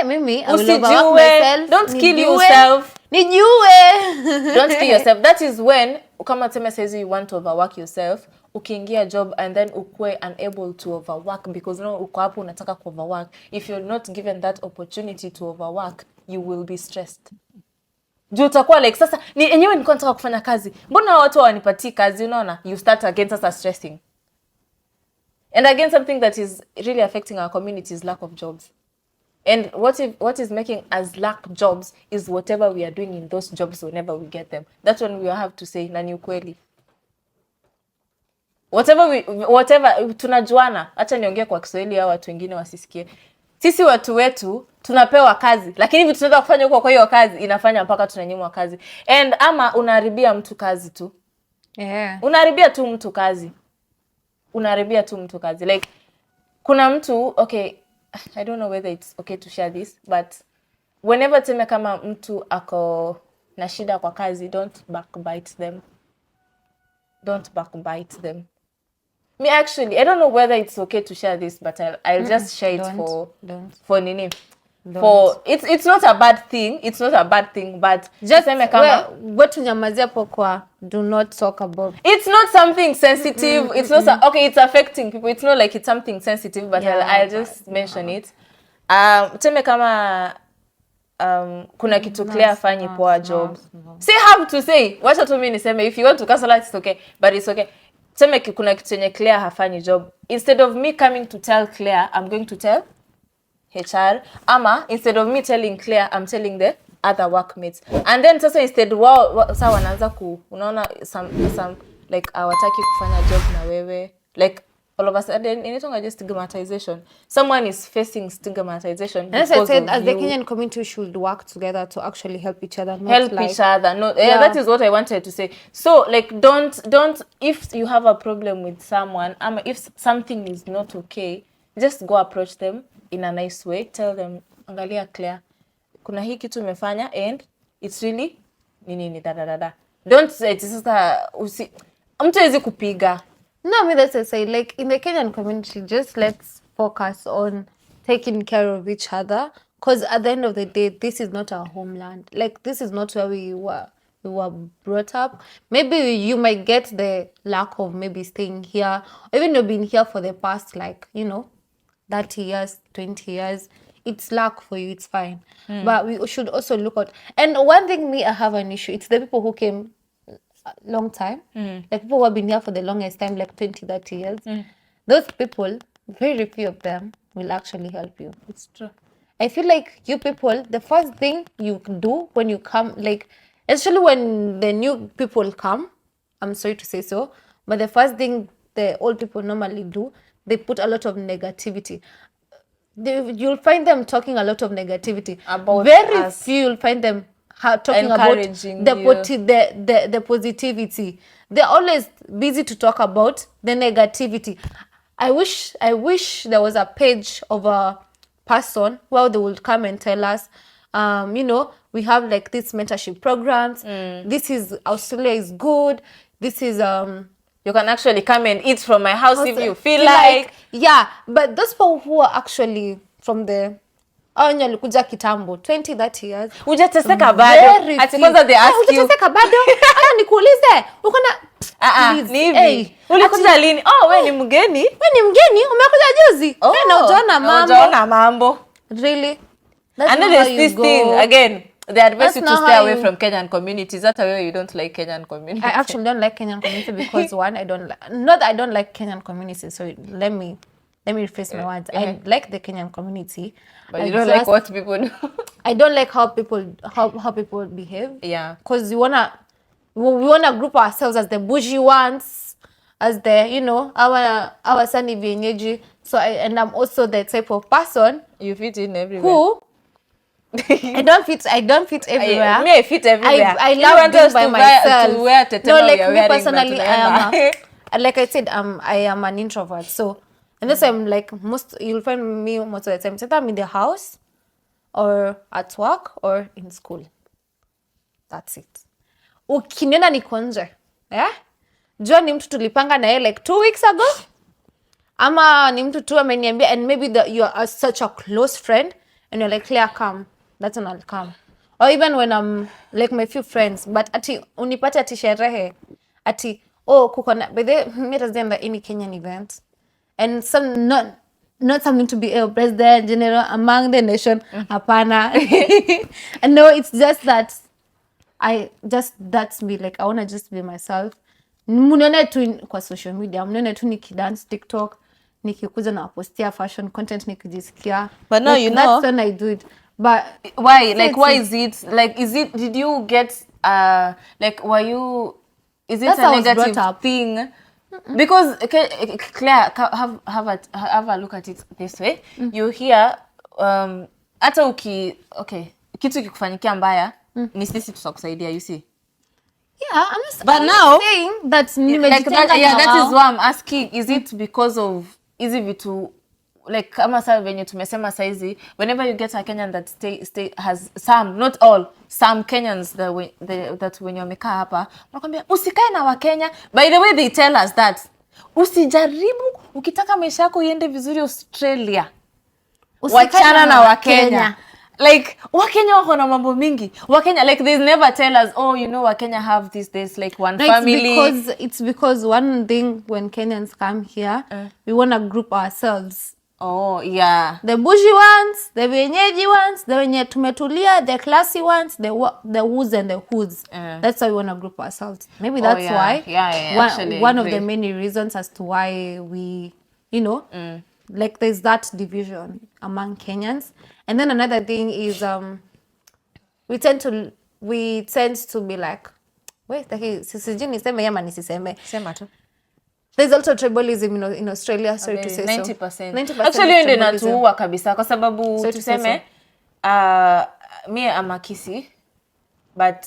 Mimi, I will overwork Usijiue. myself. Don't kill Nijue. yourself. Don't kill yourself. That is when, kama tuseme says you want to overwork yourself, ukiingia job and then ukue unable to overwork because you know uko hapo unataka ku overwork. If you're not given that opportunity to overwork, you will be stressed. Juu utakuwa like sasa ni enyewe nilikuwa nataka kufanya kazi. Mbona watu hawanipatii kazi unaona? You start again sasa stressing. And again something that is really affecting our community is lack of jobs. And what is making us lack jobs is whatever we are doing in those jobs whenever we get them. That's when we have to say, na ni ukweli. Whatever tunajuana, acha niongee kwa Kiswahili au watu wengine wasisikie. Sisi watu wetu tunapewa kazi, lakini hivi tunaweza kufanya huko kwa hiyo kazi inafanya mpaka tunanyimwa kazi. And ama unaharibia mtu kazi tu. Yeah. Unaharibia tu mtu kazi. Like kuna mtu, okay, I don't know whether it's okay to share this, but whenever tuseme kama mtu ako na shida kwa kazi, don't backbite them. Me actually, I don't know whether it's okay to share this, but I'll just share it for nini. For it's not a bad thing. It's not a bad thing, but just what tunyamazia hapo kwa do not talk about. It's not something sensitive. It's not okay. It's affecting people. It's not like it's something sensitive, but yeah, I'll just mention it. Tuseme kama kuna kitu Claire fanyi poa job. Say have to say. Wacha tu mimi niseme if you want to cancel it, it's okay, but it's okay. Tuseme kuna kitu yenye Claire hafanyi job. Instead of me coming to tell Claire, I'm going to tell HR. Ama instead of me telling Claire, I'm telling the other workmates. And then sasa instead sasa wanaanza unaona some like hawataki kufanya job na wewe. Like all of a sudden inaitwa just stigmatization. Someone is facing stigmatization because I said as the Kenyan community should work together to actually help each other, each other. No, yeah, that is what I wanted to say. So like don't if you have a problem with someone, if something is not okay, just go approach them in a nice way. Tell them, angalia Claire, kuna hii kitu umefanya and it's really nini da. Don't say sasa mtu hawezi kupiga. No, I mean that's what I say. Like in the Kenyan community, just let's focus on taking care of each other. Because at the end of the day, this is not our homeland. Like this is not where we were brought up. Maybe you might get the lack of maybe staying here, or even you've been here for the past 30 years, 20 years. It's luck for you, it's fine. But we should also look at, and one thing I have an issue, it's the people who came long time, like people who have been here for the longest time, like 20, 30 years. Those people, very few of them will actually help you. It's true. I feel like you people, the first thing you do when you come, like especially when the new people come, I'm sorry to say so, but the first thing the old people normally do, they put a lot of negativity. You'll find them talking a lot of negativity About very us. few you'll find them talking Encouraging about the positivity. They're always busy to talk about the negativity. I wish there was a page of a person where they would come and tell us, we have like these mentorship programs. This is Australia is good. This is you can actually come and eat from my house if you feel like. Yeah, but those people who are actually from the walikuja kitambo 20 30 years hujateseka bado ati kwanza they ask you hujateseka bado hata nikuulize uko na ni hivi ulikuja lini wewe ni mgeni umekuja juzi na ujaona mambo really. And then there's this thing again, they advise you to stay away from Kenyan communities. That's why you don't like Kenyan communities. I actually don't like Kenyan community because one, not that I don't like Kenyan communities. So let me rephrase my words. I like the Kenyan community, but you don't like what people do. I don't like how people behave. Yeah, because we wanna group ourselves as the bougie ones, as the our sunny vienyeji. So I'm also the type of person you fit in everywhere. Who I don't fit everywhere. Me, I fit everywhere. I You love want being us by to myself. to wear tetema No, we like are me wearing, but personally, I am tunaenda. like I said, I am an introvert. So, and that's why I'm like you'll find me most of the time. Either I'm in the house, or at work, or in school. That's it. Ukiniona niko nje, jua ni mtu tulipanga na yeye like 2 weeks ago, ama ni mtu tu ameniambia, and maybe you are such a close friend and you're like, Claire, come. That's when I'll come. Or even when I'm like my few friends, but ati unipate ati sherehe, ati kuko na, by the way, me represent any Kenyan event, and some not something to be a president general among the nation, hapana. And no, it's just that that's me, like I want to just be myself. Mnione tu kwa social media, mnione tu nikidance TikTok, nikikuja na postia fashion content nikijisikia. But now, like, you know, that's when I do it. But why? Like, why is it like? Is it? Did you get like? Were you? Is it that's how a I was brought negative up. thing? Because okay, Claire, have a look at it this way. You hear hata okay, kitu kikufanyikia mbaya ni sisi tutakusaidia, you see. Yeah, But I'm now, saying that like that, yeah, that is why I'm asking, is it because of hizi vitu like kama sasa venye tumesema saizi, whenever you get a Kenyan that stay has some, not all, some Kenyans that when wamekaa hapa wanakuambia usikae na Wakenya. By the way, they tell us that usijaribu, ukitaka maisha yako iende vizuri Australia, wachana na Wakenya. Like Wakenya wako na mambo mingi. Wakenya, like they never tell us, oh, you know, Wakenya have this like one family. It's because one thing, when Kenyans come here, we want to group ourselves. Oh, yeah. The bougie ones, the wenyeji ones, the wenye tumetulia, the classy ones, the who's and the who's. That's how we want to group ourselves. Maybe that's why. Actually, one of the many reasons as to why we, you know, like there's that division among Kenyans. And then another thing is we tend to be like, wait, sisijui niseme ama nisiseme. Sema tu. There's also tribalism in Australia, sorry to say 90%. 90%. Actually ndio natuua kabisa kwa sababu Sorry tuseme me I'm a Kisi, but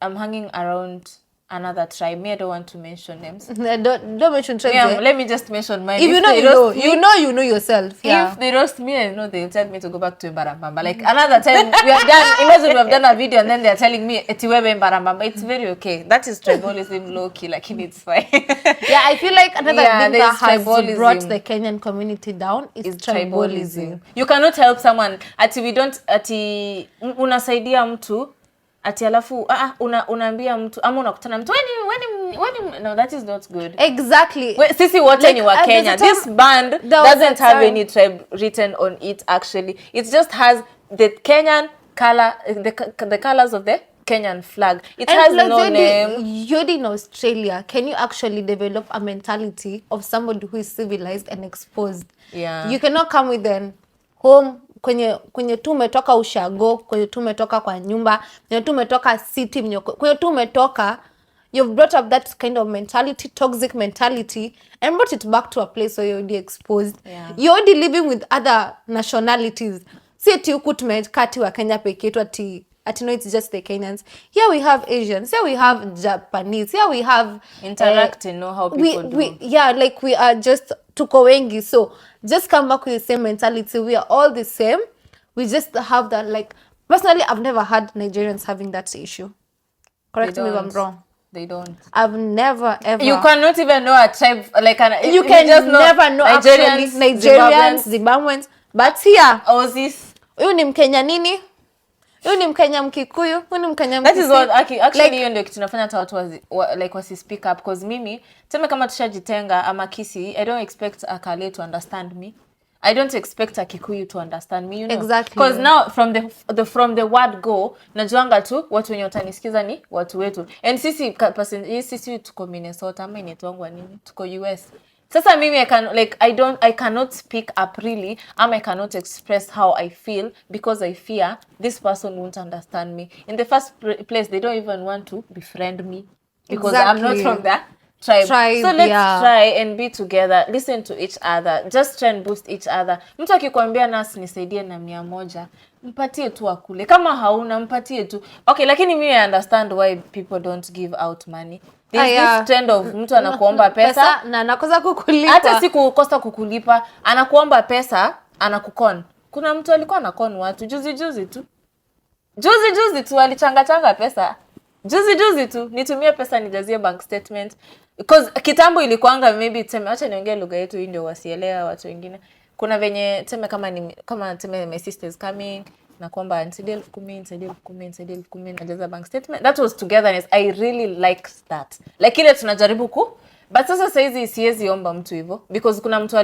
I'm hanging around another tribe. Me, I don't want to mention names. Don't mention tribes. Yeah, let me just mention mine. If you know, you know yourself. Yeah. If they roast me, I know they'll tell me to go back to Mbarambamba. Like another time we have done, imagine we have done a video and then they're telling me etiwebe Mbarambamba. It's very okay. That is tribalism low key, like it's fine. Yeah, I feel like another thing that has tribalism. brought the Kenyan community down is tribalism. You cannot help someone unasaidia mtu ati alafu unaambia mtu ama unakutana mtu when no, that is not good. Exactly. Sisi wote ni wa Kenya. This band doesn't have any tribe written on it actually. It just has the Kenyan color, the colors of the Kenyan flag. It has no name. You're in Australia. Can you actually develop a mentality of somebody who is civilized and exposed? Yeah. You cannot come with them home kwenye tu umetoka ushago, kwenye tu umetoka kwa nyumba, kwenye tu umetoka city, kwenye tu umetoka, you've brought up that kind of mentality, toxic mentality, and brought it back to a place where you're already exposed. Yeah. You're already living with other nationalities. Si ati huku tumekati wa Kenya peke yetu ati no, it's just the Kenyans. Here we have Asians. Here we have Japanese. Here we have interacting, know how people do. Yeah, like we are just tuko wengi. So just come back with the same mentality. We are all the same. We just have that, like, personally, I've never had Nigerians having that issue. Correct me if I'm wrong. They don't. I've never ever. You cannot even know a tribe like you can just never know Nigerians, Zimbabweans, but here Aussies. Huyu ni Mkenya nini? Huyu ni Mkenya Mkikuyu, huyu ni Mkenya Mkikuyu. That is what actually hiyo ndio kitu tunafanya hata watu like wasi speak up, because mimi tuseme kama tushajitenga ama Kisi, I don't expect a Kale to understand me. I don't expect a Kikuyu to understand me, you know. Exactly. Because now from the word go, najuanga tu watu wenye watanisikiza ni watu wetu. And sisi tuko Minnesota ama inaitwa nini? Tuko US. Sasa mimi I cannot speak up really, I cannot express how I feel because I fear this person won't understand me. In the first place, they don't even want to befriend me because I'm not from there. tribe. Tribe, So let's yeah. try and be together, listen to each other, just try and boost each other. Mtu akikwambia nasi nisaidie na 100, mpatie tu akule. Kama hauna mpatie tu. Okay, lakini mimi I understand why people don't give out money. There's this trend of mtu anakuomba pesa na anakosa kukulipa. Hata si kukosa kukulipa, anakuomba pesa, anakukon. Kuna mtu alikuwa anakon watu juzi tu. Juzi tu alichanga pesa. Juzi tu nitumie pesa nijazie bank statement. Because kitambo ilikuanga maybe teme acha niongee lugha yetu hii ndio wasielewa watu wengine. Kuna venye teme kama teme my sisters coming na kwamba nisaidie 10,000 najaza bank statement. That was togetherness. I really liked that. Like ile tunajaribu but sasa saizi siwezi omba mtu hivyo because kuna mtu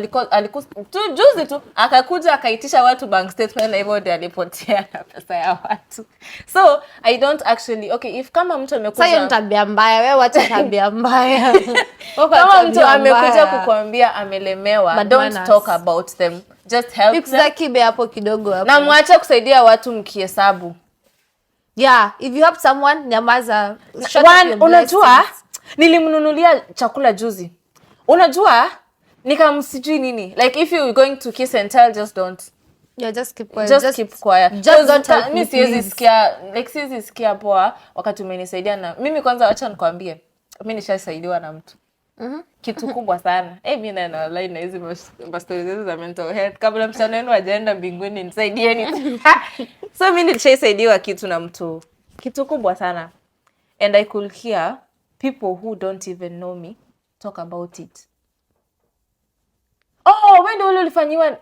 juzi tu akakuja akaitisha watu bank statement na hivyo ndio alipotea na pesa ya watu. So I don't actually if kama mtu amekuja sasa tabia mbaya wewe wacha tabia mbaya. Kama mtu amekuja kukuambia amelemewa, don't talk about them, just help them. Kibe hapo kidogo hapo. Na mwache kusaidia watu mkihesabu. Yeah, if you help someone nyamaza. Unajua nilimnunulia chakula juzi. Unajua nikamsijui nini. Like if you're going to kiss and tell, just don't. Yeah, just keep quiet. Just keep quiet. Just don't help me. Siwezi sikia poa wakati umenisaidia na mimi kwanza acha nikwambie. Mimi nishasaidiwa na mtu. Kitu kubwa sana. Mimi na line na hizi stories za mental health. Kabla msichana wenu ajaenda mbinguni nisaidieni. So mimi nilishasaidiwa kitu na mtu. Kitu kubwa sana. And I could hear people who don't even know me talk about it. When do ulifanyiwa?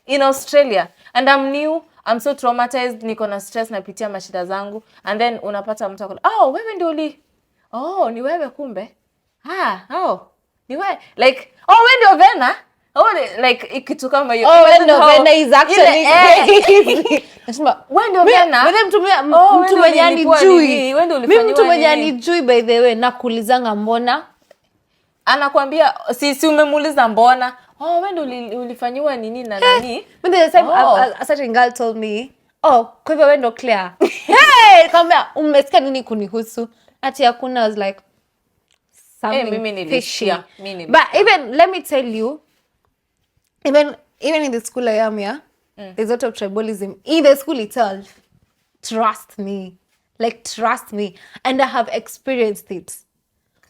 In Australia. And I'm new. I'm so traumatized. Niko na stress napitia mashida zangu. And then unapata mtu akona, wewe ndio ni wewe kumbe. Ni wewe. Like, wewe ndio Vena. Like kitu kama hiyo. Vena is actually crazy. Nasema wewe ndio Vena. Wewe mtu mwenye anijui. Mimi mtu mwenye anijui by the way nakuulizanga mbona? Anakuambia si umemuuliza mbona? Wewe ndio ulifanywa nini na nani? When the time a certain girl told me, kwa hivyo wewe ndio Claire. Kama umesikia nini kunihusu? Ati hakuna. I was like something fishy. But even let me tell you, even in the school I am here, there's a lot of tribalism in the school itself. Trust me, and I have experienced it.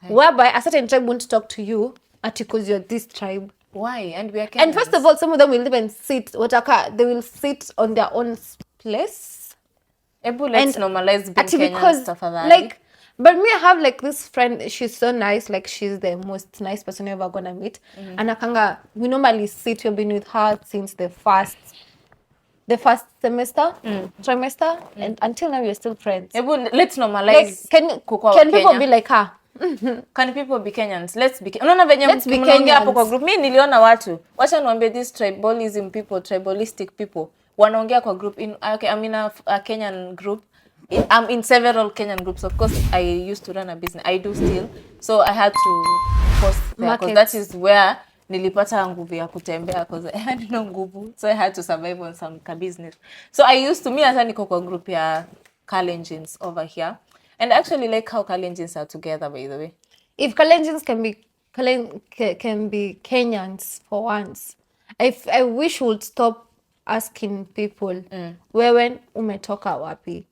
Okay. Whereby a certain tribe won't talk to you because you're this tribe. Why? And we are Kenyans. And first of all, some of them will even sit. They will sit on their own place. Let's normalize being Kenyan stuff like. But me, I have like this friend. She's so nice. Like she's the most nice person you're ever gonna meet. And Akanga, we normally sit. We've been with her since the first semester, trimester, and until now we're still friends. Let's normalize. Like, can people be like her? Can people be Kenyans? Let's be Kenyans hapo kwa group. Mimi niliona watu. Wacha niwaambie this tribalism people, tribalistic people. Wanaongea kwa group I'm in a Kenyan group. I'm in several Kenyan groups. Of course, I used to run a business. I do still. So I had to post there because that is where nilipata nguvu ya kutembea because I had no nguvu. So I had to survive on some business. So I used to, hata niko kwa group ya Kalenjins over here. And I actually like how Kalenjins are together, by the way. If Kalenjins can be Kenyans for once, I wish we would stop asking people, wewe umetoka wapi?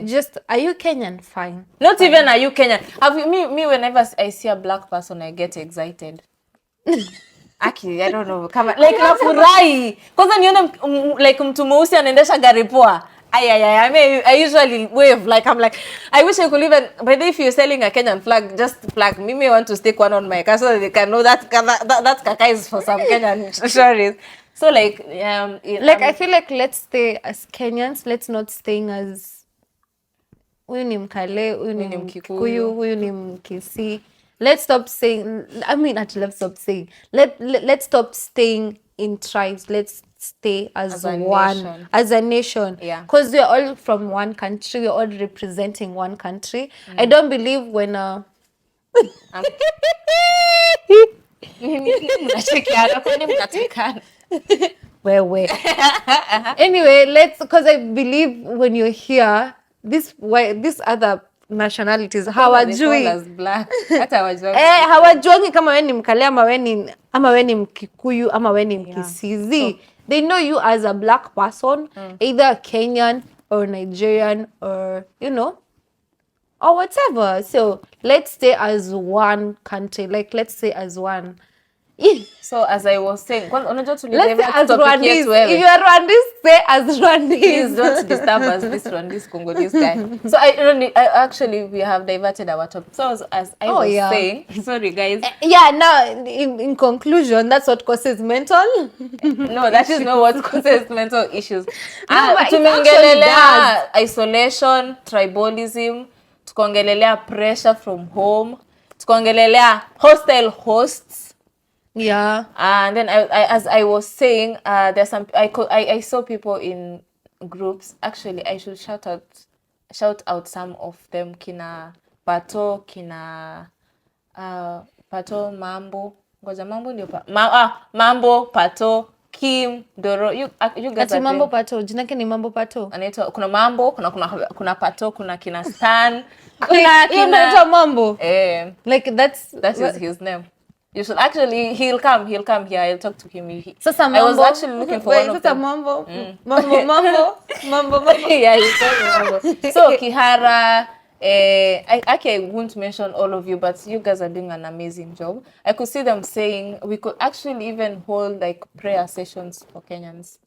Just, are you Kenyan? Fine. Not fine. Even are you Kenyan? Have you, me whenever I see a black person, I get excited. Actually, I don't know. Kama, like nafurahi. Kwanza nione like mtu mweusi anaendesha gari poa. I usually wave like I'm like I wish I could even. But if you're selling a Kenyan flag, just flag. Me want to stick one on my car so they can know that kaka is for some Kenyan stories. So like I feel like let's stay as Kenyans. Let's not staying as huyu ni Mkale, huyu ni Mkikuyu, huyu ni Mkisi. Let's stop saying. Let's stop saying. Let's stop staying in tribes. Let's stay as one nation. As a nation. Yeah. Because we're all from one country. We're all representing one country. I don't believe when Anyway, because I believe when you're here, this other nationalities They hawajui call us black. Hata hawajui. hawajuangi kama we ni Mkale ama we ni Mkikuyu ama we ni Mkisizi. So, they know you as a black person, either Kenyan or Nigerian or or whatever. So let's stay as one country, like let's stay as one. so as I was saying, Let's say as Rwandese. If you are Rwandese, say as Rwandese. Please don't disturb us, this Rwandese Congolese guy. So actually we have diverted our topic. So as I was saying, sorry guys. Yeah, now in conclusion, that's what causes mental. No, that is not what causes mental issues. No, but it actually does. Isolation, tribalism, tukaongelelea pressure from home, tukaongelelea hostile hosts. Yeah. And then as I was saying, there's some I saw people in groups. Actually, I should shout out some of them. Kina Pato, Kina Pato, Mambo. Ngoja Mambo ndio Mambo, Pato, Kim, Doro. You guys are Mambo Pato. Jina yake ni Mambo Pato. Anaitwa kuna Mambo, kuna Pato, kuna Kina Stan. Kina Mambo. Like that is his name. You should actually, he'll come here. I'll talk to him. I was actually looking for one of them. Mambo. Yeah, he's talking Mambo. So Kihara, I won't mention all of you, but you guys are doing an amazing job. I could see them saying we could actually even hold like prayer sessions for Kenyans.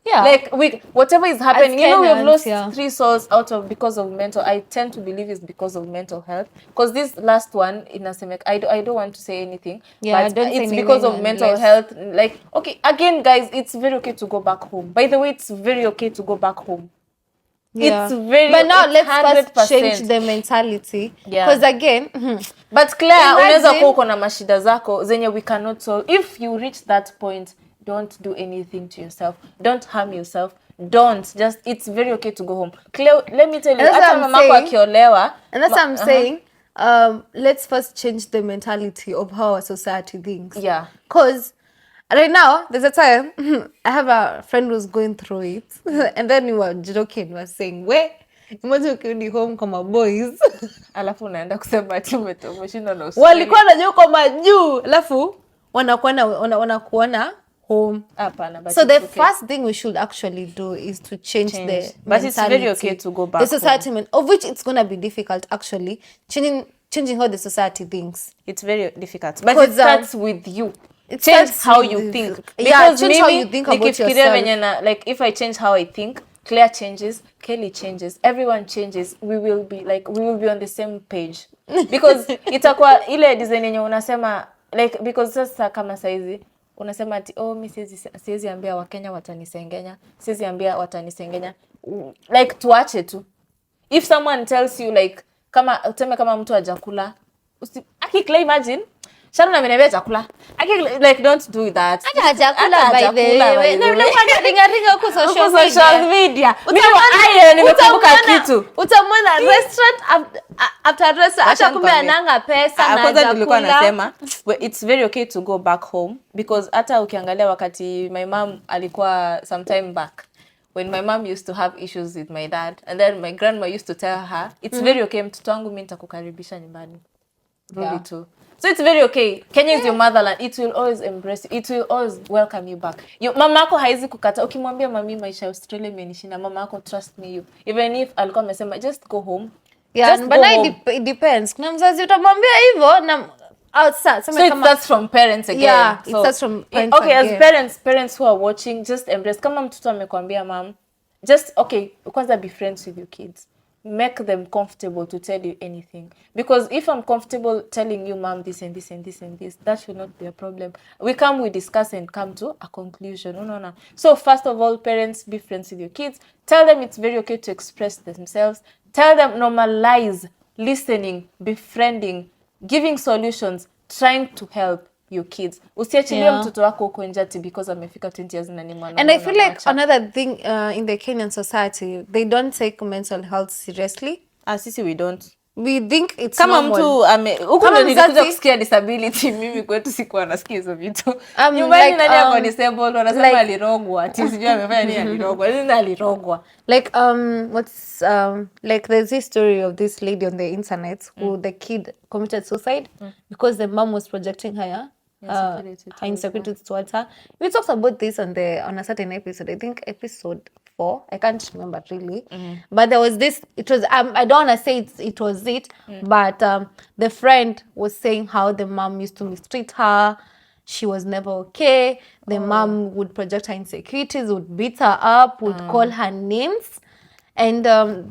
Yeah. Like whatever is happening, Kenyans, we've lost 3 souls because of mental. I tend to believe it's because of mental health. Because this last one in Asemek, I don't want to say anything. Yeah, but it's because of mental health. Like, okay, again, guys, it's very okay to go back home. By the way, it's very okay to go back home. Yeah. It's very. But now let's 100%. first change the mentality. Yeah. Because again. But Claire, unaweza kuwa uko na mashida zako zenye we cannot solve. If you reach that point, don't do anything to yourself. Don't harm yourself. Don't. Just, it's very okay to go home. Claire, let me tell you, hata mamako akiolewa. And that's what I'm saying. Let's first change the mentality of how our society thinks. Yeah. Because right now, there's a time, I have a friend who's going through it. And then we were joking, we were saying, we imagine ukirudi home kama boys. Alafu unaenda kusema ati umeshinda na usuri. Walikuwa wanajua kama juu. Alafu, wanakuona home. So the first thing we should actually do is to change the mentality. But it's very okay to go back the society home. Of which it's going to be difficult actually, changing how the society thinks. It's very difficult. But it starts with you. Change how you think. Yeah, change how you think about yourself. Like if I change how I think, Claire changes, Kelly changes, everyone changes, we will be on the same page. Because itakuwa ile design yenye unasema, like, because sasa kama saizi unasema ati mimi siwezi ambia Wakenya watanisengenya, siwezi ambia watanisengenya, like tuache tu. If someone tells you like kama mtu hajakula, Claire, imagine Sharon ameniambia chakula. Like don't do that. Hajakula by the way. Na ringa huko social media. Mimi nimekumbuka kitu. Utamwona restaurant after restaurant hata kumbe ananga pesa na kwanza nilikuwa nasema it's very okay to go back home because hata ukiangalia wakati my mom alikuwa sometime back when my mom used to have issues with my dad and then my grandma used to tell her it's very okay mtoto wangu mimi nitakukaribisha nyumbani. Really too. So it's very okay. Kenya is your motherland. It will always embrace you. It will always welcome you back. Mama yako haizi kukata. Ukimwambia mami maisha ya Australia imenishinda, mama yako trust me you. Even if alikuwa amesema just go home. Yeah, but now it depends. Kuna mzazi utamwambia hivyo na outside. So it starts from parents again. Yeah, it starts from parents okay, again. As parents who are watching, just embrace. Kama mtoto amekwambia mom, just okay, kwanza be friends with your kids. Make them comfortable to tell you anything. Because if I'm comfortable telling you, mom, this and this and this and this, that should not be a problem. We discuss and come to a conclusion. No. So first of all, parents, be friends with your kids. Tell them it's very okay to express themselves. Tell them normalize listening, befriending, giving solutions, trying to help your kids. Usiachilie mtoto wako huko nje because amefika 20 years na ni mwana. And I feel like another thing in the Kenyan society, they don't take mental health seriously. Sisi we don't. we think it's kama normal. mtu huko ndo nilikuja kusikia disability mimi kwetu sikuwa nasikia hizo vitu nyumbani like, nani ako disabled wanasema like, alirogwa ati sijui amefanya nini alirogwa nini alirogwa like what's like there's this story of this lady on the internet who the kid committed suicide because the mom was projecting her insecurity towards her. We talked about this on a certain episode, I think episode 4, I can't remember really, but there was this, it was I don't want to say it was it, but the friend was saying how the mom used to mistreat her. She was never okay. The mom would project her insecurities, would beat her up, would call her names. And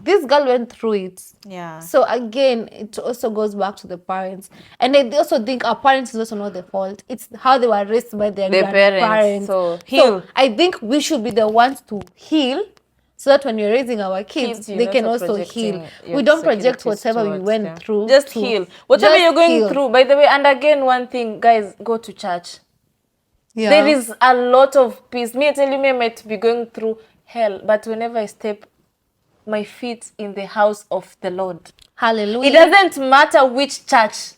this girl went through it. Yeah. So again, it also goes back to the parents. And I also think our parents is also not the fault. It's how they were raised by their grandparents. So heal. So I think we should be the ones to heal, so that when we're raising our kids they can also heal. We don't project whatever we went through. Just heal. Whatever you're going through. By the way, and again, one thing, guys, go to church. Yeah. There is a lot of peace. Me, I tell you, I might be going through hell, but whenever I step my feet in the house of the Lord. Hallelujah. It doesn't matter which church.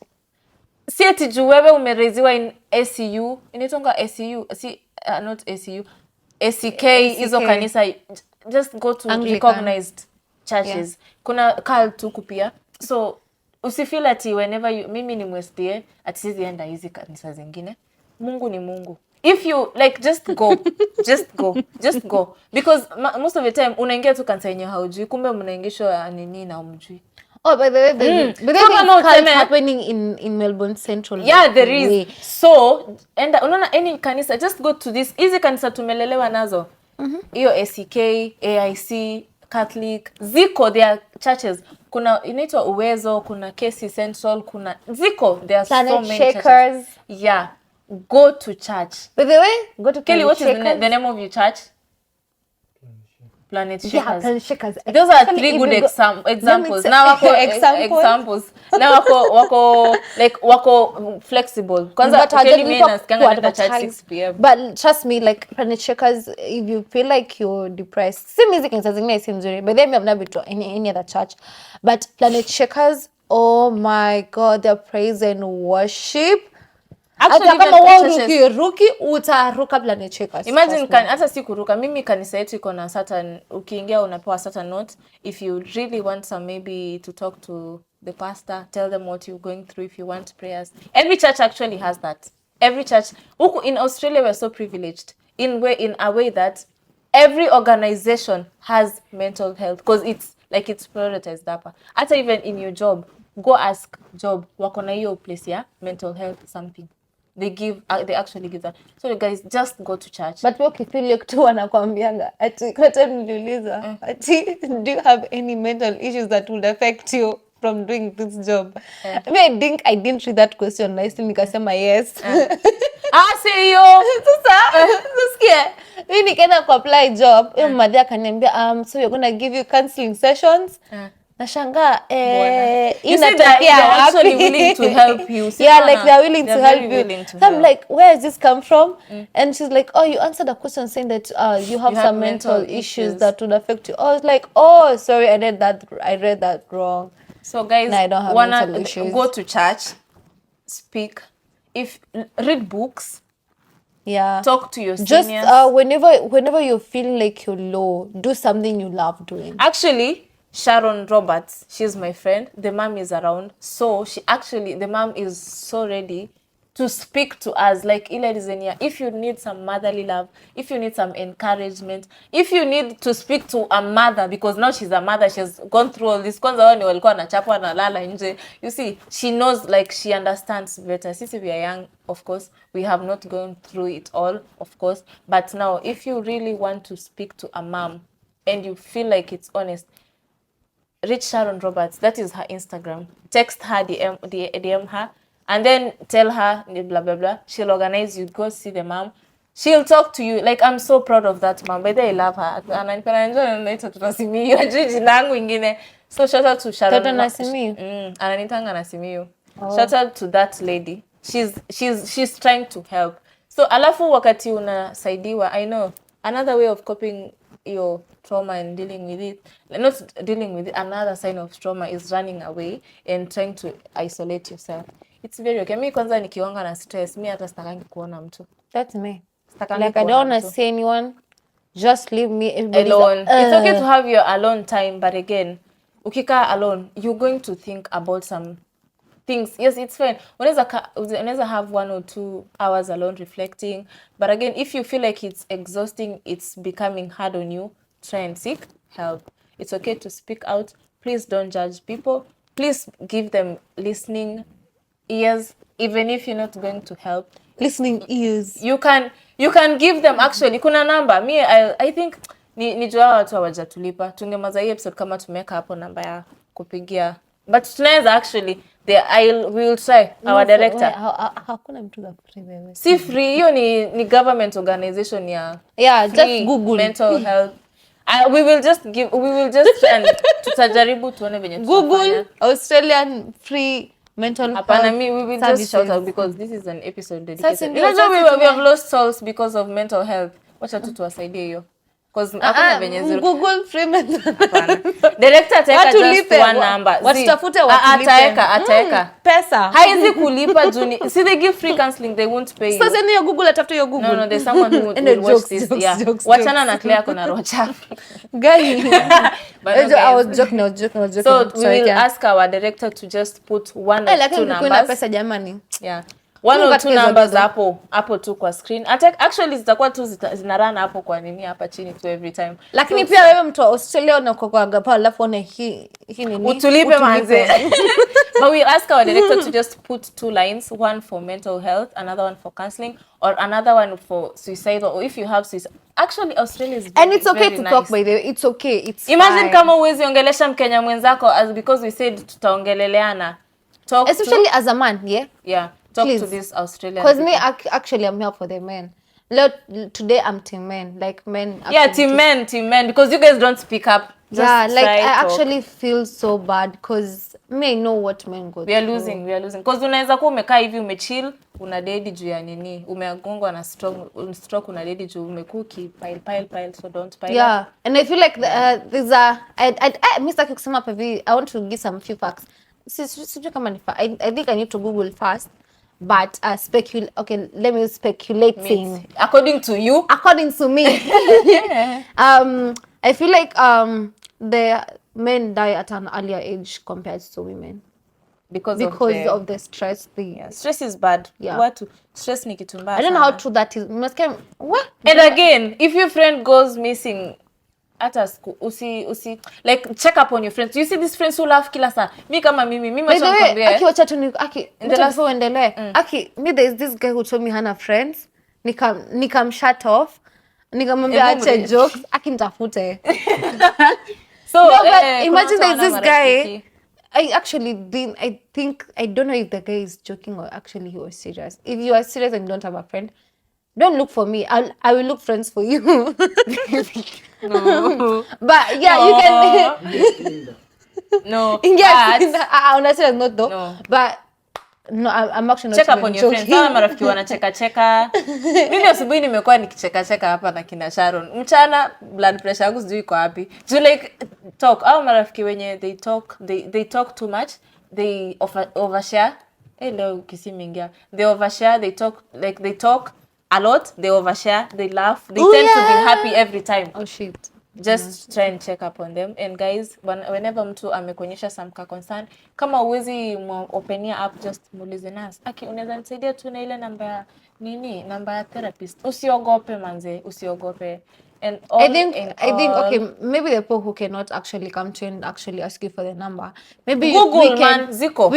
Si ati juu wewe umereziwa in SCU, inaitwa SCU, not SCU, SCK, hizo kanisa, just go to Anglican, recognized churches. Yeah. Kuna cult huku pia. So usifeel ati whenever mimi ni MSDA ati sizi enda hizi kanisa zingine. Mungu ni Mungu. If you like, just go. just go because most of the time unaingia tu kanisa yenye haujui, kumbe mnaingishwa nini na umjui. Oh, by the way, but it's happening in Melbourne Central. Yeah, there is. So, and unaona any kanisa, just go to this. Hizi kanisa tumelelewa nazo. Hiyo SCK, AIC, Catholic, ziko, their churches. Kuna inaitwa Uwezo, kuna KC Central, kuna ziko, there are so many churches. Yeah. Go to church. By the way, go to Kelly, what is the name of your church? Planet Shakers. Yeah, Planet Shakers. Those are 3 good examples. Now wako examples. Now wako flexible. Kwanza Kelly mimi nasikianga na church 6 p.m. But trust me, like Planet Shakers, if you feel like you're depressed, see music and zingine is nzuri. But then I've never been to any other church. But Planet Shakers, oh my God, their praise and worship. Actually, kama ruki utaruka Planet Shakers. Imagine hata si kuruka, mimi kanisa yetu iko na certain, ukiingia unapewa certain note. If you really want some, maybe to talk to the pastor, tell them what you're going through, if you want prayers. Every church actually has that. Every church. In Australia, we're so privileged in a way that every organization has mental health because it's prioritized hapa. Hata even in your job, go ask job, wako na hiyo place ya mental health something. They actually give that. So you guys just go to church. But we feel like tu wanakuambianga ati kwa time niliuliza ati do you have any mental issues that would affect you from doing this job? I mean, I didn't read that question nicely, nikasema yes. See you. Sasa mimi nikaenda ku apply job, mmadhi akaniambia so we're going to give you counseling sessions. Nashanga inatokea actually willing to help you. Yeah, like they're willing to help you. So I'm like, where has this come from? And she's like, oh, you answered a question saying that you have some mental issues that would affect you. I was like, oh, sorry, I read that wrong. So guys, I don't have mental issues. Go to church, speak, read books. Yeah. Talk to your seniors. Just whenever you're feeling like you're low, do something you love doing. Actually, Sharon Roberts, she's my friend. The mom is around. So the mom is so ready to speak to us. Like, if you need some motherly love, if you need some encouragement, if you need to speak to a mother, because now she's a mother, she's gone through all this. You see, she knows, like, she understands better. Since we are young, of course, we have not gone through it all, of course. But now, if you really want to speak to a mom and you feel like it's honest, reach Sharon Roberts. That is her Instagram. Text her, DM her, and then tell her blah blah blah. She'll organize you. Go see the mom. She'll talk to you. Like, I'm so proud of that mom. By the way, I love her. And I enjoy. So shout out to Sharon. Shout out to that lady. She's trying to help. So alafu wakati unasaidiwa, I know another way of coping your trauma and dealing with it, not dealing with it, another sign of trauma is running away and trying to isolate yourself. It's very okay. Mi kwanza nikiwanga na stress, mi hata sitakangi kuona mtu. That's me. Sitakangi Like I kuona don't want to mtu. see anyone. Just leave me. Everybody's Alone. It's okay to have your alone time, but again, ukikaa alone, you're going to think about some things. Yes, it's fine. Unaweza have 1 or 2 hours alone reflecting, but again, if you feel like it's exhausting, it's becoming hard on you, try and seek help. It's okay to speak out. Please don't judge people. Please give them listening ears, even if you're not going to help. listening ears. You can give them actually. Kuna namba. Me I think ni jua watu hawajatulipa. Tungemaza hii episode kama tumeka hapo namba ya kupigia. But tunaweza actually we will try our director. Hakuna mtu za free wewe. Si free, hiyo ni government organization ya just Google mental health. We will just and tutajaribu tuone venye Google Australian free mental health. Apana, we will services. just shout out because this is an episode dedicated. Sasa We have lost souls because of mental health. Wacha tu tuwasaidie hiyo. Because hakuna venye zero. Google free mental Director ataweka just one number. Watafute watulipe. Ataweka. Pesa. Haizi kulipa juni. See, they give free counseling, they won't pay you. Sasa niyo Google atafute hiyo Google. No, there's someone who will watch this. Wachana na Claire kona roho chafu. Guy. I was joking. So we will ask our director to just put 1 or 2 numbers. Pesa jamani. Yeah. 1 or 2 numbers hapo tu kwa screen. Actually zitakuwa tu zinarana hapo kwa nini hapa chini tu every time. Lakini pia wewe mtu wa Australia unakuwa kwa gapa alafu una hii nini? Utulipe manze. But we ask our director to just put 2 lines, one for mental health, another one for counseling, or another one for suicide, or if you have suicide. Actually Australia is very, and it's okay to nice. talk by the way. It's okay. It's imagine fine. Kama uwezi ongelesha Mkenya mwenzako as because we said tutaongeleleana. Talk especially as a man, yeah? Yeah. Talk please. To this Australian. Because me actually I'm here for the men. Today I'm team men. Like men. Yeah, team men. Because you guys don't speak up. Just I actually feel so bad because me know what men go through. We are losing. Because unaweza kuwa umekaa hivi umechill, una dedi juu ya nini, umeagongwa na stroke una dedi juu umekuki pile, so don't pile. Yeah, and I feel like there's Mr. Kusema Pavi, I want to give some few facts. I think I need to Google first. But okay, let me speculate. According to you? According to me. Yeah. I feel like the men die at an earlier age compared to women. Because of the stress thing. Yeah, stress is bad. Yeah. Stress ni kitu mbaya. I don't know how true that is. What? And again, if your friend goes missing at a school, usi like check up on your friends. You see these friends who laugh kila saa. Mi kama mimi nakwambia. Wacha tu uendelee. Me there is this guy who told me hana friends. Nikam shut off. Nikamwambia acha jokes. Nitafute. So no, but imagine there's this guy. I actually didn't. I don't know if the guy is joking or actually he was serious. If you are serious and don't have a friend, don't look for me. I will look friends for you. No. But yeah, you can. No. Yes. On a serious note though. No. But no, I'm actually not check up on your friends. Kama marafiki wanacheka. Mimi asubuhi nimekuwa nikicheka hapa na kina Sharon. Mchana blood pressure yangu sijui iko wapi. Do like talk. Au marafiki wenye they talk too much. They overshare. Leo kisimingia. They overshare, they talk a lot, they overshare, they laugh. They tend to be happy every time. Oh shit. Just try and check up on them. And guys, whenever mtu amekuonyesha some concern, kama uwezi openia up, just muulize nurse. Unaweza nisaidia tu na ile namba ya therapist. Usiogope manze, usiogope. And I think okay, maybe the people who cannot actually come to you and actually ask you for the number, maybe Google Ziko.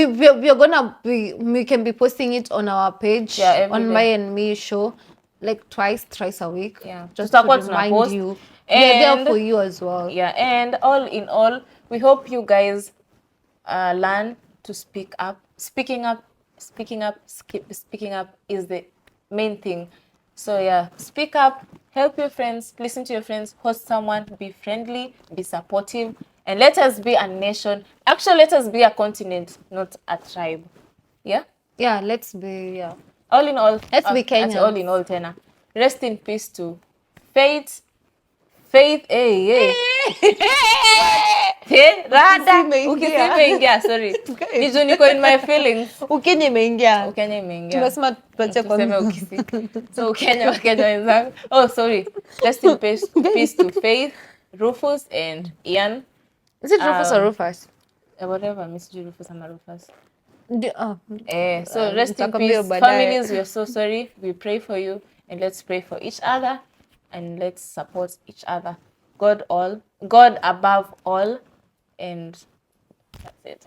We can be posting it on our page, on MynMe show, like thrice a week. Yeah, just to remind you. And they're there for you as well. Yeah, and all in all, we hope you guys learn to speak up. Speaking up is the main thing. So yeah, speak up, help your friends, listen to your friends, host someone, be friendly, be supportive, and let us be a nation. Actually, let us be a continent, not a tribe. Yeah? Yeah, let's be, yeah. All in all, let's be Kenya. All in all, Tena. Rest in peace to Faith, Faith, rada Ukisema sorry. Ni juu niko in my feelings. Ukenya imeingia. Ukenya imeingia. Tumesema tuache kwa Tuseme ukisi. So Wakenya wenzangu. Oh, sorry. Rest in peace to Faith, Rufus, and Ian. Is it Rufus or Rufus? Whatever, Miss Rufus and Rufus. So rest in peace, families. We are so sorry. We pray for you, and let's pray for each other, and let's support each other. God above all, and that's it.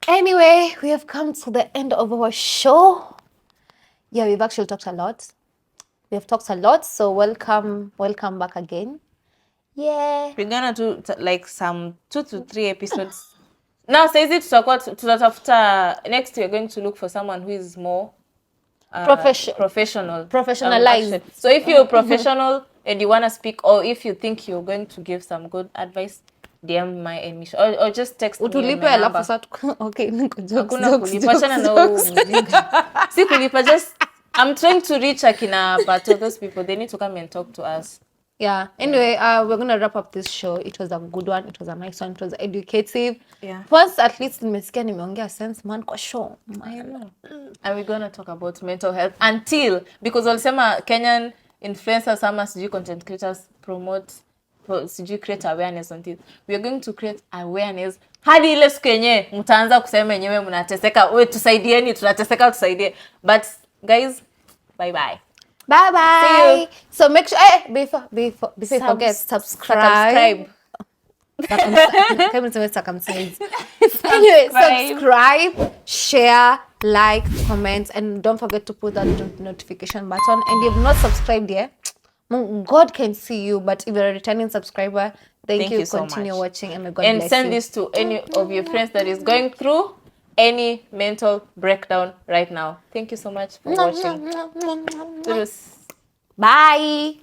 Anyway, we have come to the end of our show. Yeah, we've actually talked a lot. We have talked a lot, so welcome back again. Yeah. We're gonna do like some 2 to 3 episodes. Now, says it after next we're going to look for someone who is more professional. Professionalized. So if you're professional and you want to speak, or if you think you're going to give some good advice, DM my emission or just text me. Utulipe alafu sasa okay, niko jokes. Si kulipa, just I'm trying to reach akina, but those people, they need to come and talk to us. Yeah. Anyway, we're going to wrap up this show. It was a good one. It was a nice one. It was educative. Yeah. Once at least nimesikia nimeongea sense man kwa show. And we're going to talk about mental health until, because walisema Kenyan influencers ama sijui content creators promote sijui create awareness on it. We are going to create awareness hadi ile siku yenye mtaanza kusema yenyewe mnateseka, we tusaidieni, tunateseka, tusaidie. But guys, bye bye. Bye bye. See you. So make sure before you forget, subscribe. Anyway, subscribe, share, like, comment, and don't forget to put that notification button. And if you've not subscribed yet, God can see you, but if you're a returning subscriber, thank you so continue much. Watching, and God bless send you. This to any of your friends that is going through any mental breakdown right now. Thank you so much for watching. Bye.